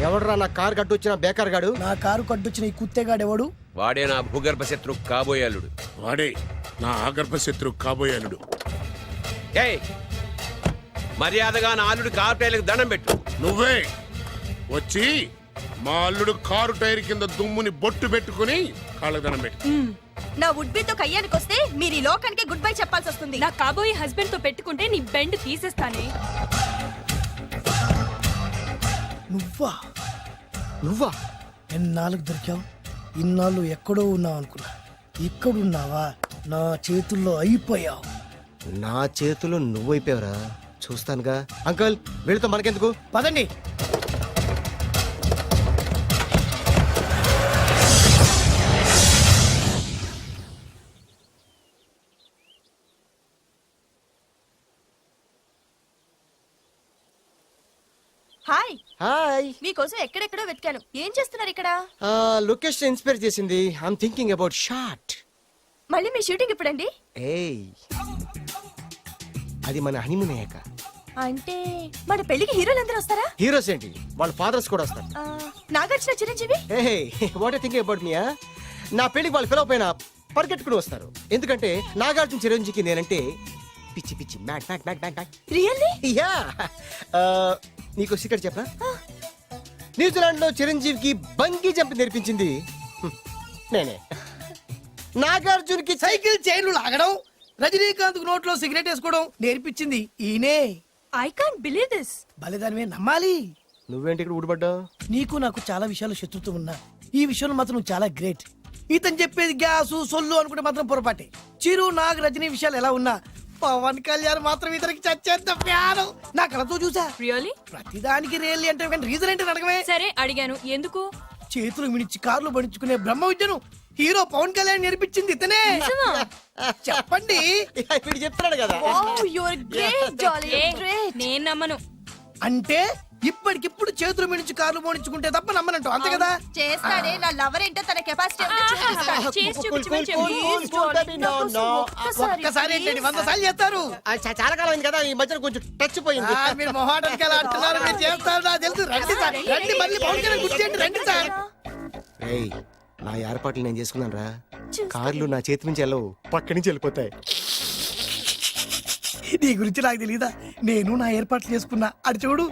ఎవడరా నా కారు కట్టొచ్చిన బేకార్ గాడు? నా కారు కట్టొచ్చిన ఈ కుత్తేగాడు ఎవడు? వాడే నా భూగర్భ శత్రు కాబోయే అల్లుడు. వాడే నా ఆగర్భ శత్రు కాబోయే అల్లుడు. ఏయ్, మర్యాదగా నా అల్లుడు కారు టైర్లకు దండం పెట్టు. నువ్వే వచ్చి మా అల్లుడు కారు టైర్ కింద దుమ్ముని బొట్టు పెట్టుకుని కాళ్ళ దండం పెట్టు. నా వుడ్బితో కయ్యానికి వస్తే మీరు ఈ లోకానికి గుడ్ బై చెప్పాల్సి వస్తుంది. నా కాబోయే హస్బెండ్ తో పెట్టుకుంటే నీ బెండ్ తీసేస్తానే. నువ్వా? నువ్వా? ఎన్నాళ్ళకు దొరికావు? ఇన్నాళ్ళు ఎక్కడో ఉన్నావు అనుకున్నా, ఇక్కడున్నావా? నా చేతుల్లో అయిపోయావు. నా చేతులు నువ్వైపోయావురా, చూస్తానుగా. అంకుల్, వీళ్ళతో మనకెందుకు, పదండి. హాయ్ హాయ్ మీకోసం ఎక్కడెక్కడో వెతికాను. ఏం చేస్తున్నారు ఇక్కడ? లొకేషన్ ఇన్స్పైర్ చేసింది. I'm thinking about short. మళ్ళీ మీ షూటింగ్ ఎప్పుడండి? ఏయ్, అది మన హనీమూన్ అయ్యాక. అంటే మన పెళ్లికి హీరోలందరూ వస్తారా? హీరోస్ ఏంటి, వాళ్ళ ఫాదర్స్ కూడా వస్తారు. Nagarjuna, Chiranjeevi. What thinking about me? నా పెళ్లికి వాళ్ళు పిలవ పైన పరిగెట్టుకుని వస్తారు. ఎందుకంటే నాగార్జున చిరంజీవికి నేనంటే పిచ్చి పిచ్చి mad mad mad mad mad. Really? Yeah. నీకు సీక్రెట్ చెప్పనా? న్యూజిలాండ్ లో చిరంజీవికి బంగీ జంప్ నేర్పించింది నేనే. నాగార్జున్కి సైకిల్ చైన్లు లాగడం, రజనీకాంత్ నోట్లో సిగరెట్ వేసుకోవడం నేర్పించింది ఈయనే. I can't believe this. బలిదానమే నమ్మాలి. నువ్వేంటి ఇక్కడ ఊడిపడ్డావు? నీకు నాకు చాలా విషయాలు శత్రుత్వం ఉన్నా ఈ విషయంలో మాత్రం నువ్వు చాలా గ్రేట్. ఇతను చెప్పేది గ్యాసు సొల్లు అనుకుంటే మాత్రం పొరపాటే. చిరు, నాగ్, రజనీ విషయాలు ఎలా ఉన్నా పవన్ కళ్యాణ్ మాత్రం ఇతనికి చచ్చేంత ప్యాను. నా కళతో చూసా. రియల్లీ? ప్రతిదానికి రియల్లీ అంటే కానీ రీజన్ ఏంటి అడగమే. సరే అడిగాను, ఎందుకు? చేతులు మిడిచి కార్లు పడించుకునే బ్రహ్మ విద్యను హీరో పవన్ కళ్యాణ్ నేర్పించింది ఇతనే. చెప్పండి. ఇప్పుడు చెప్తున్నాడు కదా. నేను నమ్మను. అంటే ఇప్పటికిప్పుడు చేతులు మిడిచి కార్లు పోనించుకుంటే తప్ప నమ్మనంటావు, అంతే కదా? చేస్తాడే. నా లవర్ ఏంటో తన కెపాసిటీ ఒక్కసారి ఏంటండి 100 సార్లు చేస్తారు. చాలా కాలం అయింది కదా, ఈ మధ్యన కొంచెం టచ్ పోయింది. మీరు మొహాటానికి ఎలా అంటున్నారు? మీరు చేస్తారు, నాకు తెలుసు. రండి సార్, రండి. మళ్ళీ పవన్ కళ్యాణ్ గుర్తు చేయండి. రండి సార్. ఏయ్, నా ఏర్పాట్లు నేను చేసుకున్నాను రా. కార్లు నా చేతి నుంచి వెళ్ళవు, పక్క నుంచి వెళ్ళిపోతాయి. నీ గురించి నాకు తెలీదా? నేను నా ఏర్పాట్లు చేసుకున్నా. అటు చూడు.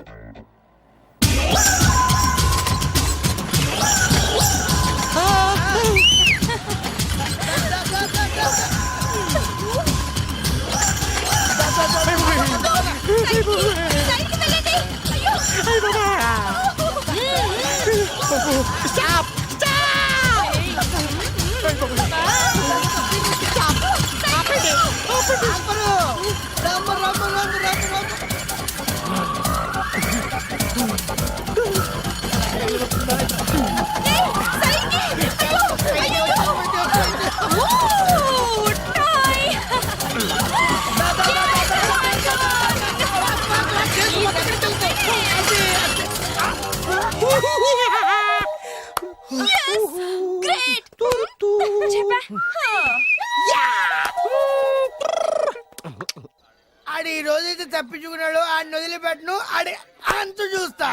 ఆడి ఈ రోజైతే తప్పించుకున్నాడు. ఆడిని వదిలిపెట్టను. ఆడి అంత చూస్తా.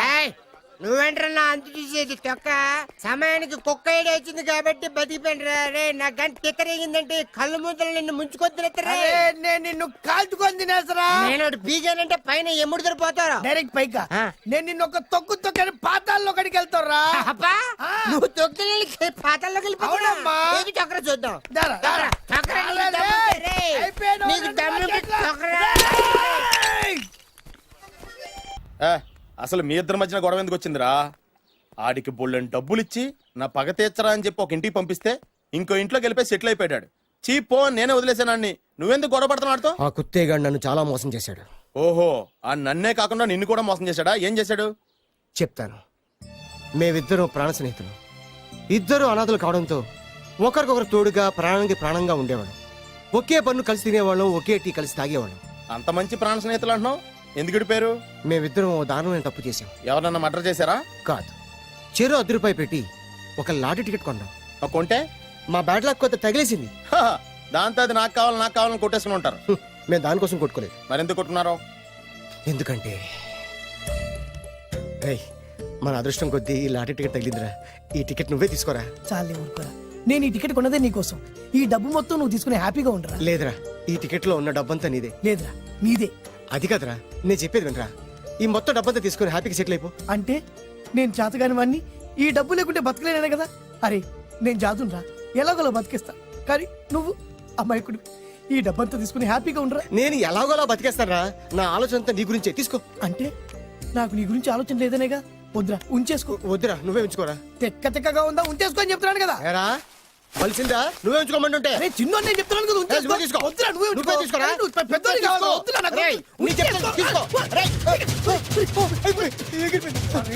నువ్వేంట్రన్నా అంత చూసేది తొక్క? సమయానికి కుక్క ఐడియా వచ్చింది కాబట్టి బతికిపోయినరా రే. నా గంట తిక్కరేగిందంటే కళ్ళు ముద్దలు నిన్ను ముంచుకొద్దురా. నేను నిన్ను కాల్చుకొని తినేసరా. నేను బీగానంటే పైన ఎముడు దొరిపోతారా? డైరెక్ట్ పైగా నేను నిన్ను ఒక తొక్కు తొక్కని పాతాల్లో కడికి వెళ్తారా. నువ్వు తొక్కి పాతాల్లోకి వెళ్ళిపోతాడమ్మా. చక్ర చూద్దాం. అసలు మీ ఇద్దరి మధ్యన గొడవ ఎందుకు వచ్చిందిరా? ఆడికి బొళ్ళని డబ్బులు ఇచ్చి నా పగ తీర్చరా అని చెప్పి ఒక ఇంటికి పంపిస్తే ఇంకో ఇంట్లోకి వెళ్ళిపోయి సెటిల్ అయిపోయాడు. చీపో నేనే వదిలేసానాన్ని. నువ్వెందుకు గొడవ పడుతున్నాడుతో? ఆ కుత్తేగాడు నన్ను చాలా మోసం చేశాడు. ఓహో, ఆ నన్నే కాకుండా నిన్ను కూడా మోసం చేశాడా? ఏం చేశాడు చెప్తాను. మేమిద్దరం ప్రాణ స్నేహితులు. ఇద్దరు అనాథలు కావడంతో ఒకరికొకరు తోడుగా ప్రాణానికి ప్రాణంగా ఉండేవాడు. ఒకే పన్ను కలిసి తినేవాళ్ళం, ఒకే టీ కలిసి తాగేవాళ్ళం. అంత మంచి ప్రాణ స్నేహితులు అంటున్నావు, ఎందుకు విడిపోయారు? మేమిద్దరం దారుణమైన తప్పు చేశాం. ఎవరన్నా మర్డర్ చేశారా? కాదు, చెరో ₹10 పెట్టి ఒక లాటరీ టికెట్ కొన్నాం. కొంటే మా బ్యాడ్ లక్ కొత్త తగిలేసింది. దాంతో అది నాకు కావాలని కొట్టేసుకుని ఉంటారు. మేము దానికోసం కొట్టుకోలేదు. మరెందుకు కొట్టుకున్నారు? ఎందుకంటే మన అదృష్టం కొద్దీ ఈ లాటరీ టికెట్ తగిలిందిరా. ఈ టికెట్ నువ్వే తీసుకోరా. చాలే ఊరుకోరా. నేను ఈ టికెట్ కొన్నదే నీకోసం. ఈ డబ్బు మొత్తం నువ్వు తీసుకుని హ్యాపీగా ఉండరా. లేదురా, ఈ టికెట్ లో ఉన్న డబ్బంతా నీదే. లేదురా, నీదే. అది కాదురా, నేను చెప్పేది వినరా. ఈ మొత్తం డబ్బంతా తీసుకుని హ్యాపీగా సెటిల్ అయిపో. అంటే నేను చేతగాని వాడిని, ఈ డబ్బు లేకుంటే బతకలేనే కదా. అరే నేను జాదునరా, ఎలాగోలా బతికేస్తా. కానీ నువ్వు అమాయకుడు. ఈ డబ్బంతా తీసుకుని హ్యాపీగా ఉండరా. నేను ఎలాగోలా బతికేస్తానరా. నా ఆలోచన అంతా నీ గురించే. తీసుకో. అంటే నాకు నీ గురించి ఆలోచన లేదనేగా. వద్దురా, ఉంచేసుకో. వద్దురా, నువ్వే ఉంచుకోరా. తెక్కగా ఉందా, ఉంచేసుకో అని చెప్తున్నాను కదా. ఏరా కలిసిందా? నువ్వే ఉంచుకోమంటుంటే చిన్న నేను చెప్తున్నాను కదా. ఉంచేసుకో. తీసుకో. వద్దురా, నువ్వే తీసుకోరా. పెద్దోని కావాలి. వద్దురా, నాకు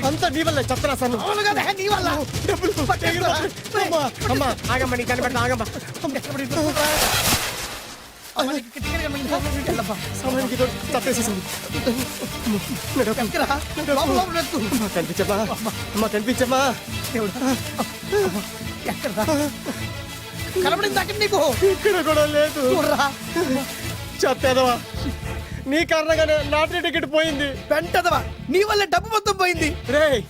అంతా నీ వల్ల చెప్తారా సార్. అవును కదా, నీ వల్ల. అమ్మా ఆగమ్మా, నీ కనిపెడతా ఆగమ్మా. సమయానికి ఇదో తప్పేసేసింది. అమ్మా, కనిపించమ్మా అమ్మా, కనిపించమ్మా. కనబడింది అక్కడ నీకు ఇక్కడ కూడా లేదు. చెప్పేదవా, నీ కారణంగానే లాటరీ టికెట్ పోయింది. వెంటదవా నీ వల్ల డబ్బు మొత్తం పోయింది. రేయ్,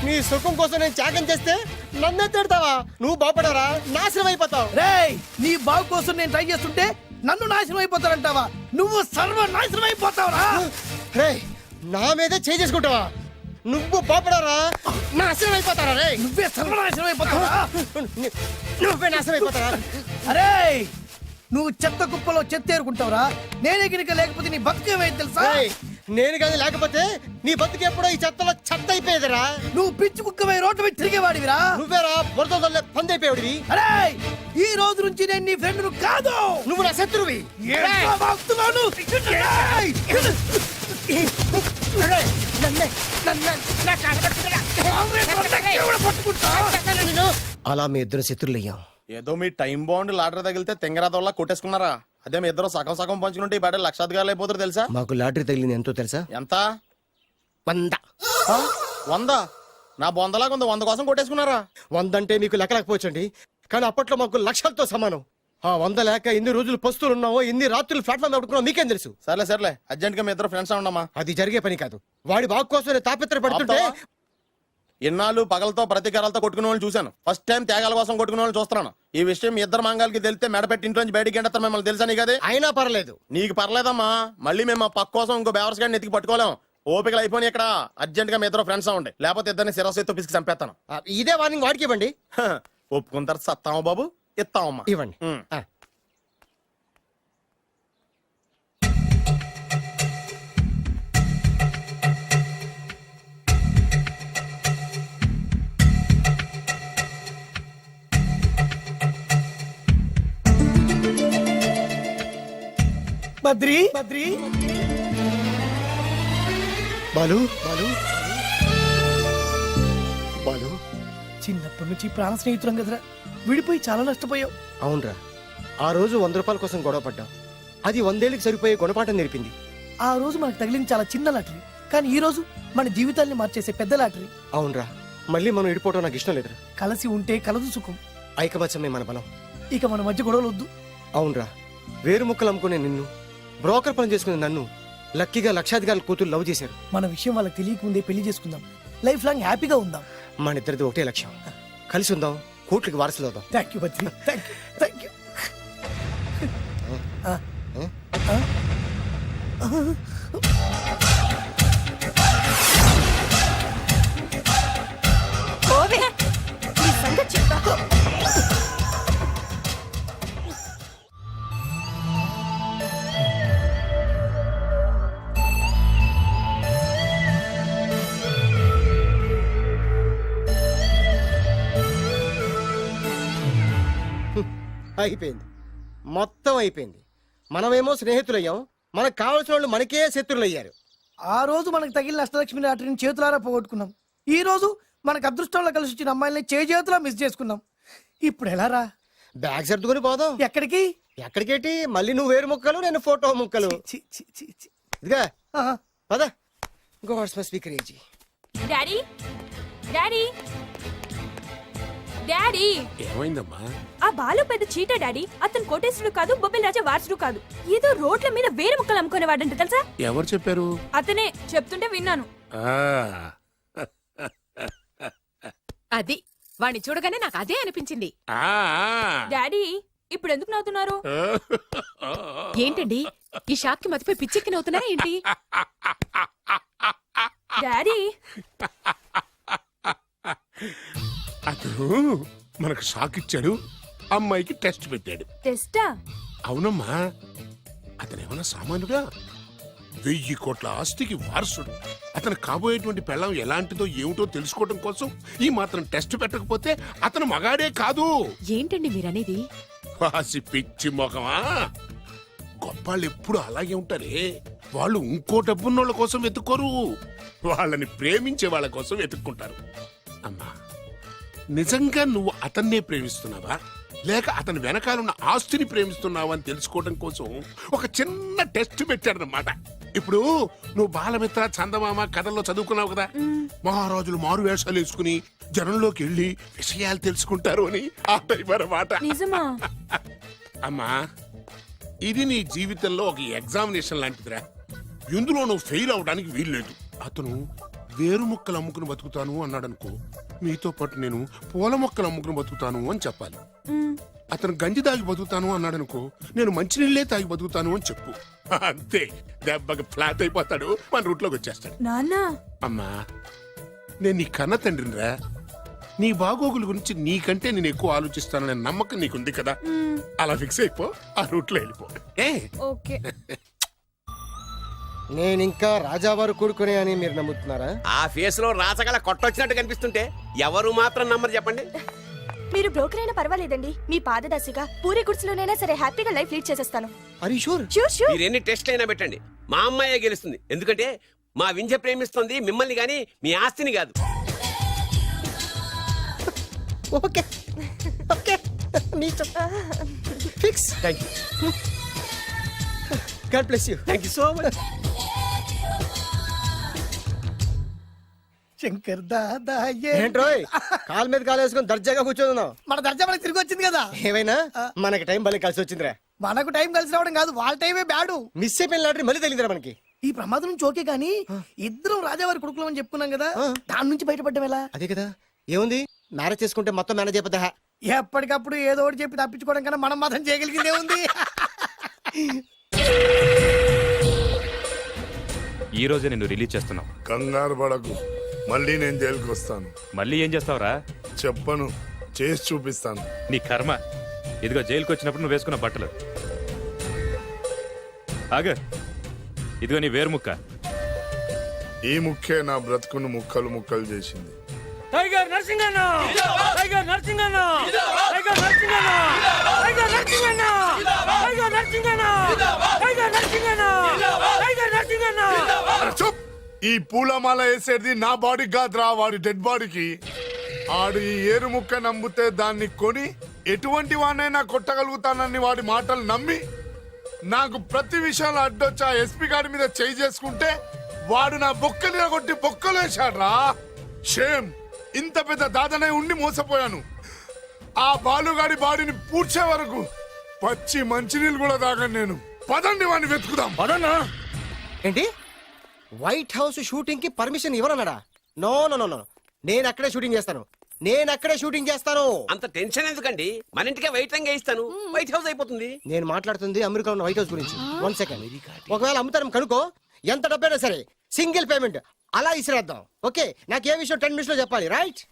నీ సుఖం కోసం నేను త్యాగం చేస్తే నన్నే తిడతావా? నువ్వు బాగుపడరా, నాశనం అయిపోతావు. రేయ్, నీ బాగు కోసం నేను ట్రై చేస్తుంటే నన్ను నాశనం అయిపోతానంటావా? నువ్వు సర్వ నాశనం అయిపోతావురా. రేయ్, నా మీదే చేసుకుంటావా? నువ్వు బాగుపడరా, నాశనం అయిపోతారా? రే, నువ్వే సర్వనాశనం అయిపోతావా? నువ్వే నాశనం అయిపోతారా? అరే, నువ్వు చెత్త కుప్పలో చెత్త ఏరుకుంటావురా. నేనే గినక లేకపోతే నీ బతుకేమైంది తెలుసా? రేయ్, నేను కానీ లేకపోతే నీ బతుకు ఎప్పుడో ఈ చెత్తలో చెత్త అయిపోయేదిరా. నువ్వు పిచ్చి కుక్కవై రోడ్డు మీద తిరిగేవాడివిరా. నువ్వేరా బురదలే పంది అయిపోయాడివి. అరే, ఈ రోజు నుంచి నేను నీ ఫ్రెండ్ కాదు, నువ్వు నా శత్రువి. ఏంట్రా వాగుతున్నాను? ఏయ్! అలా మీ ఇద్దరు శత్రులయ్యాం. ఏదో మీ టైం బాండ్ లాటరీ తగిలితే తెంగరాత వల్ల కొట్టేసుకున్నారా? అదే మీ ఇద్దరు సగం సగం పంచుకుంటే ఈ బయట లక్షాధికారులు అయిపోతారు తెలుసా? మాకు లాటరీ తగిలింది ఎంతో తెలుసా? ఎంత? 100. 100? నా బొందలాగా ఉంది, 100 కోసం కొట్టేసుకున్నారా? 100 అంటే మీకు లెక్కలేకపోవచ్చండి, కానీ అప్పట్లో మాకు లక్షలతో సమానం. ఆ 100 లేక ఎన్ని రోజులు పస్తులు ఉన్నావో, ఎన్ని రాత్రులు ప్లాట్ఫామ్ పెట్టుకున్నావు మీకేం తెలుసు? సర్లే సర్లే, అర్జెంట్ గా మీ ఇద్దరు ఫ్రెండ్స్ ఉండమ్మా. అది జరిగే పని కాదు. వాడి బాగు కోసం నేను తాపిత్ర పడుతుంటే ఇన్నాళ్ళు పగలతో ప్రతీకారాలతో కొట్టుకునే వాళ్ళు చూశాను. ఫస్ట్ టైం త్యాగాల కోసం కొట్టుకునే వాళ్ళు చూస్తున్నాను. ఈ విషయం మీ ఇద్దరు మంగాలకి తెలిస్తే మెడపెట్టి ఇంట్లో నుంచి బయటికి ఎండతారు. మిమ్మల్ని తెలుసా నీకు? అదే అయినా పర్లేదు. నీకు పర్లేదమ్మా, మళ్ళీ మేము ఆ పక్క కోసం ఇంకో బేవర్స్ గాడిని ఎత్తికి పట్టుకోలేం. ఓపికలు అయిపోయి ఇక్కడ అర్జెంట్ గా మీ ఇద్దరు ఫ్రెండ్స్ ఉండే, లేకపోతే ఇద్దరిని శిరస్సుతో పిసికి చంపేస్తాను. ఇదే వార్నింగ్ వాడికి ఇవ్వండి. ఒప్పుకుంటారు సత్తామా బాబు? ఇస్తామమ్మా, ఇవ్వండి. బద్రి బాలు బాలు బాలు, చిన్నప్పటి నుంచి ప్రాణ స్నేహితులం కదరా, విడిపోయి చాలా నష్టపోయావు. అవునరా, ఆ రోజు 100 రూపాయల కోసం గొడవ పడ్డాం. అది 100 ఏళ్ళకి సరిపోయే గుణపాఠం నేర్పింది. ఆ రోజు మనకు తగిలింది చాలా చిన్న లాటరీ, కానీ ఈ రోజు మన జీవితాల్ని మార్చేసే పెద్ద లాటరీ. అవునరా, మళ్ళీ మనం విడిపోవడం నాకు ఇష్టం లేదురా. కలిసి ఉంటే కలదు సుఖం. ఐకమత్యమే మన బలం. ఇక మన మధ్య గొడవలు వద్దు. అవునరా, వేరు ముక్కలు అమ్ముకునే నిన్ను, బ్రోకర్ పని చేసుకునే నన్ను లక్కీగా లక్షాధికారుల కూతురు లవ్ చేశారు. మన విషయం వాళ్ళకి తెలియకముందే పెళ్లి చేసుకుందాం, లైఫ్ లాంగ్ హ్యాపీగా ఉందాం. మన ఇద్దరిది ఒకటే లక్ష్యం, కలిసి ఉందాం, కోట్లకి వారసులు అవుదాం. Thank you Badri, thank you. ఓవే, నీ సంగతి చెప్తా. అయిపోయింది, మొత్తం అయిపోయింది. మనమేమో స్నేహితులయ్యాం, మనకు కావాల్సిన వాళ్ళు మనకే శత్రులయ్యారు. ఆ రోజు మనకు తగిలిన అష్టలక్ష్మి లాటరీని చేతులారా పోగొట్టుకున్నాం. ఈ రోజు మనకు అదృష్టంలో కలిసి వచ్చిన అమ్మాయిల్ని చేతులా మిస్ చేసుకున్నాం. ఇప్పుడు ఎలా రా? బ్యాగ్ సర్దుకొని పోదాం. ఎక్కడికి? ఎక్కడికేటి? మళ్ళీ నువ్వు వేరు ముక్కలు, నేను ఫోటో ముక్కలు. ఇదిగా పద. God's must be crazy. Daddy daddy daddy, ఏమైందమ్మా? ఆ బాలు పెద్ద చీట డాడీ. అతను కోటేశ్వరుడు కాదు, బొబ్బిల్ రాజా వారసుడు కాదు. ఏదో రోడ్ల మీద వేరే ముక్కలు అమ్ముకునేవాడంట తెలుసా? ఎవరు చెప్పారు? అతనే చెప్తుంటే విన్నాను. అది వాణ్ణి చూడగానే నాకు అదే అనిపించింది. డాడీ, ఇప్పుడు ఎందుకు నవ్వుతున్నారు? ఏంటండి ఈ షాక్ కి మతిపోయి పిచ్చెక్కి నవ్వుతున్నారా ఏంటి? డాడీ, అతను మనకు షాక్ ఇచ్చాడు, అమ్మాయికి టెస్ట్ పెట్టాడు. టెస్టా? అవునమ్మా, అతనేమన్నా సామాన్యుడా? 1000 కోట్ల ఆస్తికి వారసుడు. అతను కాబోయేటువంటి పెళ్ళం ఎలాంటిదో ఏమిటో తెలుసుకోవడం కోసం ఈ మాత్రం టెస్ట్ పెట్టకపోతే అతను మగాడే కాదు. ఏంటండి మీరనేది? వాసి పిచ్చి మొఖమా, గొప్పాళ్ళు ఎప్పుడు అలాగే ఉంటారే. వాళ్ళు ఇంకో డబ్బున్నోళ్ళ కోసం వెతుక్కోరు, వాళ్ళని ప్రేమించే వాళ్ళ కోసం వెతుక్కుంటారు. అమ్మా, నిజంగా నువ్వు అతన్నే ప్రేమిస్తున్నావా లేక అతని వెనకాలన్న ఆస్తిని ప్రేమిస్తున్నావా అని తెలుసుకోవడం కోసం ఒక చిన్న టెస్ట్ పెట్టాడనమాట. ఇప్పుడు నువ్వు బాలమిత్ర చందమామ కథల్లో చదువుకున్నావు కదా, మహారాజులు మారు వేషాలు వేసుకుని జనంలోకి వెళ్ళి విషయాలు తెలుసుకుంటారు అని ఆ టైప్ అన్నమాట. నిజమా? అమ్మా, ఇది నీ జీవితంలో ఒక ఎగ్జామినేషన్ లాంటిదిరా. ఇందులో నువ్వు ఫెయిల్ అవడానికి వీల్లేదు. అతను వేరు మొక్కలు అమ్ముకుని బతుకుతాను అన్నాడు అనుకో, మీతో పాటు నేను పూల మొక్కలు అమ్ముకుని బతుకుతాను అని చెప్పాలి. అతను గంజి తాగి బతుకుతాను అన్నాడు అనుకో, నేను మంచినీళ్ళే తాగి బతుకుతాను అని చెప్పు. అంతే, దెబ్బకి ఫ్లాట్ అయిపోతాడు, మన రూట్లోకి వచ్చేస్తాడు. నాన్నా, అమ్మా, నేను నీ కన్న తండ్రినిరా. నీ బాగోగుల గురించి నీకంటే నేను ఎక్కువ ఆలోచిస్తాననే నమ్మకం నీకుంది కదా. అలా ఫిక్స్ అయిపో, ఆ రూట్లో వెళ్ళిపో. ఓకే. నేను ఇంకా రాజావారు కూడుకునే అని మీరు నమ్ముతున్నారా? ఆ ఫేస్ లో రాచగల కొట్టొచ్చినట్టు కనిపిస్తుంటే ఎవరు మాత్రం నమ్మరు చెప్పండి. మీరు బ్రోకర్ అయినా పర్వాలేదండి. మీ పాదదాసిగా పూరి గుడిసెలోనైనా సరే హ్యాపీగా లైఫ్ లీడ్ చేసేస్తాను. Are you sure? Sure sure. మీరు ఎన్ని టెస్ట్లు అయినా పెట్టండి, మా అమ్మాయే గెలుస్తుంది. ఎందుకంటే మా వింజ ప్రేమిస్తుంది మిమ్మల్ని గాని మీ ఆస్తిని కాదు. Okay okay, fix. Thank you. God bless you. Thank you so much. Shankar Dada ఏంట్రోయ్ కాలు మీద కాలు వేసుకొని దర్జాగా కూర్చోదున్నావు? మన దర్జా మనకి తిరిగి వచ్చింది కదా. ఏమైనా మనకి టైం భలే కలిసి వచ్చిందిరా. మనకు టైం కలిసి రావడం కాదు, వాళ్ళ టైమే బ్యాడు. మిస్ అయిపోయిన లాటరీ మళ్ళీ తెలియదురా మనకి. ఈ ప్రమాదం నుంచి ఓకే గానీ ఇద్దరం రాజావారి కొడుకులు అని చెప్పుకున్నాం కదా, దాని నుంచి బయటపడ్డం ఎలా? అదే కదా, ఏముంది మ్యారేజ్ చేసుకుంటే మొత్తం మేనేజ్ అయిపోతా. ఎప్పటికప్పుడు ఏదో ఒకటి చెప్పి తప్పించుకోవడం కన్నా మనం మాత్రం చేయగలిగిందే ఉంది. ఈ రోజే నిన్ను రిలీజ్ చేస్తున్నాం. కంగారు పడకు, మళ్ళీ నేను జైలుకి వస్తాను. మళ్ళీ ఏం చేస్తావురా? చెప్పను, చేసి చూపిస్తాను. నీ కర్మ. ఇదిగో జైలుకి వచ్చినప్పుడు నువ్వు వేసుకున్న బట్టలు. ఆగ, ఇదిగో నీ వేరు ముక్క. ఈ ముక్కే నా బ్రతుకును ముక్కలు ముక్కలు చేసింది. టైగర్ నరసింగన్న, టైగర్ నరసింగన్న, టైగర్ నరసింగన్న, టైగర్ నరసింగన్న, టైగర్ నరసింగన్న, టైగర్ నరసింగన్న, టైగర్ నరసింగన్న. చూప్, ఈ పూలమాల వేసేది నా బాడీ కాదురా, వాడి డెడ్ బాడీకి. ఆడు ఈ ఏరు ముక్క నమ్మితే దాన్ని కొని ఎటువంటి వాడినైనా కొట్టగలుగుతానని వాడి మాటలు నమ్మి నాకు ప్రతి విషయంలో అడ్డొచ్చా ఎస్పీ గారి మీద చేయి చేసుకుంటే వాడు నా బొక్కని కొట్టి బొక్కలు వేశాడ్రా. షేమ్, ఇంత పెద్ద దాదనే ఉండి మోసపోయాను. ఆ బాలుగాడి బాడీని పూడ్చే వరకు పచ్చి మంచినీళ్ళు కూడా తాగను నేను. పదండి వాడిని వెతుకుదాం. పదన్నా. ఏంటి వైట్ హౌస్ షూటింగ్ కి పర్మిషన్ ఇవ్వరన్నాడా? నో నో నో నో, నేను అక్కడే షూటింగ్ చేస్తాను, నేను అక్కడే షూటింగ్ చేస్తాను. అంత టెన్షన్ ఎందుకండి, మన ఇంటికే వైట్ రంగే ఇస్తాను, వైట్ హౌస్ అయిపోతుంది. నేను మాట్లాడుతుంది అమెరికా ఉన్న వైట్ హౌస్ గురించి. 1 సెకండ్. ఒకవేళ అమ్ముతారం కనుకో, ఎంత డబ్బైనా సరే సింగిల్ పేమెంట్ అలా ఇసిరేద్దాం. ఓకే, నాకు ఏ విషయం 10 మినిట్స్ లో చెప్పాలి, రైట్?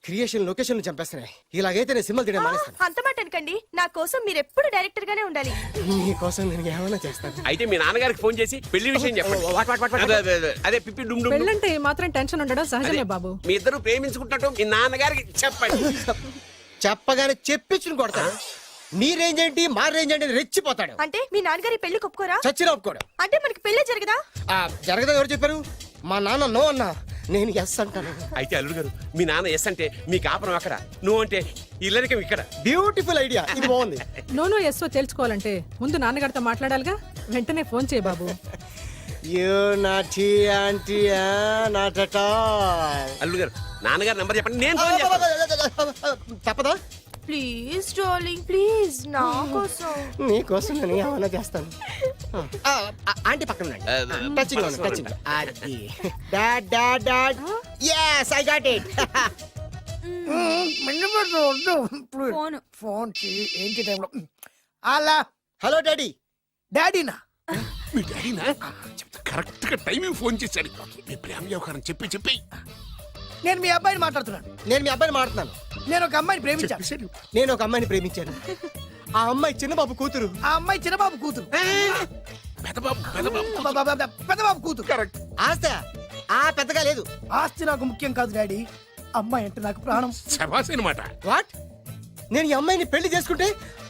Creation location చంపేస్తున్నాయి. ఇలాగైతే నేను సినిమాలు తీయడం మానేస్తాను. అంత మాట అనకండి, నా కోసం మీరు ఎప్పుడు డైరెక్టర్ గానే ఉండాలి. నీకోసం నేను ఏమైనా చేస్తాను. అయితే మీ నాన్నగారికి ఫోన్ చేసి పెళ్లి విషయం చెప్పండి. అదే పిప్పి డుమ్ డుమ్. పెళ్ళంటే మాత్రం టెన్షన్ ఉండడం సహజమే బాబు. మీ ఇద్దరు ప్రేమించుకుంటున్నట్టు మీ నాన్నగారికి చెప్పండి. చెప్పగానే చెప్పించుని కొడతాడు. మీ రేంజ్ ఏంటి మా రేంజ్ ఏంటి రెచ్చిపోతాడు. అంటే మీ నాన్నగారి పెళ్లి ఒప్పుకోరా? చచ్చినా ఒప్పుకోడు. అంటే మనకి పెళ్లి జరగదా? జరగదా? ఎవరు చెప్పారు? మా నాన్న నో అన్నా, నేను ఎస్ అంటాను. అయితే అల్లుడు గారు, మీ నాన్న ఎస్ అంటే మీ కాపురం అక్కడ, నువ్వు అంటే ఇల్లరికం ఇక్కడ. బ్యూటిఫుల్ ఐడియా, ఇది బాగుంది. నోనో ఎస్ఓ తెలుసుకోవాలంటే ముందు నాన్నగారితో మాట్లాడాలిగా. వెంటనే ఫోన్ చేయి బాబు. You naughty auntie not at all. అల్లుడు గారు, నాన్నగారు నంబర్ చెప్పండి, నేను ఫోన్ చేస్తాను. తప్పదా? ప్లీజ్ డార్లింగ్, ప్లీజ్ నా కోసం. నీకోసం నేను ఏమైనా చేస్తాను. ఆంటీ పక్కన టచింగ్ టచింగ్. అది dad dad dad. yes I got it. Phone phone ఏంటి టైంలో? అలా హలో డాడీ. డాడీనా? మీ డాడీనా? కరెక్ట్ గా టైమింగ్ ఫోన్ చేశాడు. మీ ప్రేమ వ్యవహారం చెప్పి చెప్పి. నేను మీ అబ్బాయిని మాట్లాడుతున్నాను. నేను మీ అబ్బాయిని మాట్లాడుతున్నాను. నేను ఒక అమ్మాయిని ప్రేమించాను. నేను ఒక అమ్మాయిని ప్రేమించాను. ఆ అమ్మాయి చిన్నబాబు కూతురు. ఆ అమ్మాయి చిన్నబాబు కూతురు. పెద్దబాబు కూతురు. కరెక్ట్. ఆస్తి పెద్దగా లేదు. ఆస్తి నాకు ముఖ్యం కాదు డాడీ, అమ్మాయి అంటే నాకు ప్రాణం. శబాస్ అనమాట. వాట్? నేను ఈ అమ్మాయిని పెళ్లి చేసుకుంటే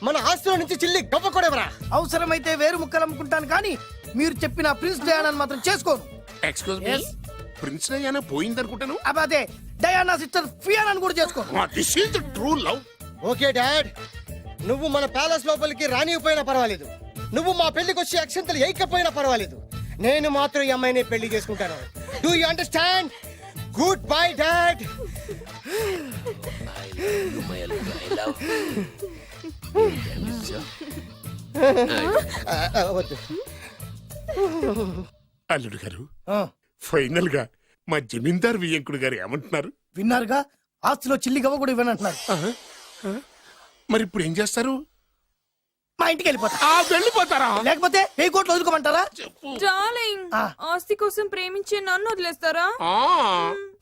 మన ఆస్తిలో నుంచి చిల్లి గవ్వ కూడా ఎవరా? అవసరమైతే వేరు ముక్కలు అమ్ముకుంటాను, కానీ మీరు చెప్పిన ప్రిన్స్ డయానాని మాత్రం చేసుకోను. ఎక్స్క్యూజ్ మీ, ప్రిన్స్ అయ్యానా పోయిందనుకుంటాను. అదే డయానా సిస్టర్ ఫియానాని కూడా చేసుకో. This is the true love. Okay dad, నువ్వు మన ప్యాలెస్ లోపలికి రానిపోయినా పర్వాలేదు, నువ్వు మా పెళ్లికి వచ్చి అక్షంతలు వేయకపోయినా పర్వాలేదు, నేను మాత్రం ఈ అమ్మాయిని పెళ్లి చేసుకుంటాను. Do you understand? Good bye dad. వద్దు. అల్లుడు గారు, ఫైనల్ గా మా జమీందార్ వియ్యంకుడు గారు ఏమంటున్నారు? విన్నారుగా, ఆస్తిలో చిల్లి గవ్వ కూడా ఇవ్వనంటున్నారు. మరి ఇప్పుడు ఏం చేస్తారు? మా ఇంటికి వెళ్ళిపోతా. వెళ్ళిపోతారా? లేకపోతే 1000 కోట్లు వదులుకోమంటారా? డార్లింగ్, ఆస్తి కోసం ప్రేమించే నన్ను వదిలేస్తారా?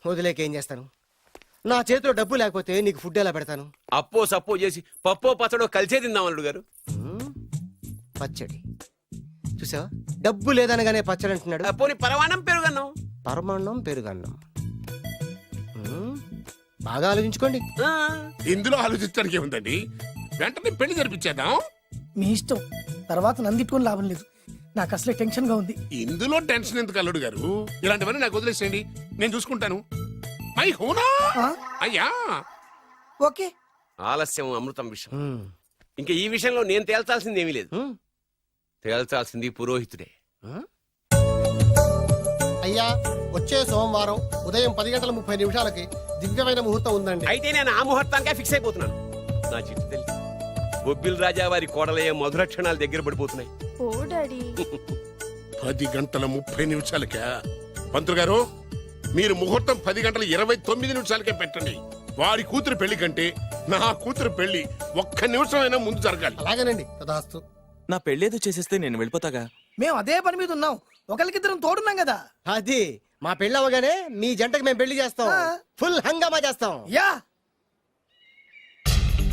వదిలేకేం చేస్తాను? నా చేతిలో డబ్బు లేకపోతే నీకు ఫుడ్ ఎలా పెడతాను? అప్పో సప్పో చేసి పప్పో పచ్చడో కలిసే తిందాం అల్లుడు గారు. పచ్చడి చూసావా, డబ్బు లేదనగానే పచ్చడి అంటున్నాడు. పోనీ పరమాణం పెరుగన్నాం. పరమాన్నం పెరుగన్నం. బాగా ఆలోచించుకోండి. ఇందులో ఆలోచించడానికి ఏముందండి, వెంటనే పెళ్లి జరిపించేద్దాం. మీ ఇష్టం, తర్వాత నందిట్టుకొని లాభం లేదు. నాకు అసలే టెన్షన్ గా ఉంది. ఇందులో టెన్షన్ ఎందుకు అల్లుడు గారు? ఇలాంటివన్నీ నాకు వదిలేసేయండి, నేను చూసుకుంటాను. మై హోనా అయ్యా. ఓకే. ఆలస్యం అమృతం విషయం. ఇంకా ఈ విషయంలో నేను తేల్చాల్సింది ఏమీ లేదు. తేల్చాల్సింది పురోహితుడే. అయ్యా, వచ్చే సోమవారం ఉదయం 10:30 దివ్యమైన ముహూర్తం ఉందండి. అయితే నేను ఆ ముహూర్తానికే ఫిక్స్ అయిపోతున్నాను. నా చిట్టు తల్లి బొబ్బిల్ రాజా వారి కోడలయ్యే మధుర క్షణాలు దగ్గర పడిపోతున్నాయి. ఓ డాడీ, 10:30 పంతులు గారు, మీరు ముహూర్తం 10:29 పెట్టండి. వారి కూతురు పెళ్లి కంటే నా కూతురు పెళ్లి 1 నిమిషమైనా ముందు జరగాలి. అలాగేనండి, తదాస్తు. నా పెళ్ళేదో చేసేస్తే నేను వెళ్ళిపోతాగా. మేము అదే పని మీద ఉన్నాం, ఒకరికిద్దరం తోడున్నాం కదా. అది మా పెళ్ళి అవగానే మీ జంటకు మేము పెళ్లి చేస్తాం, ఫుల్ హంగామా చేస్తాం. యా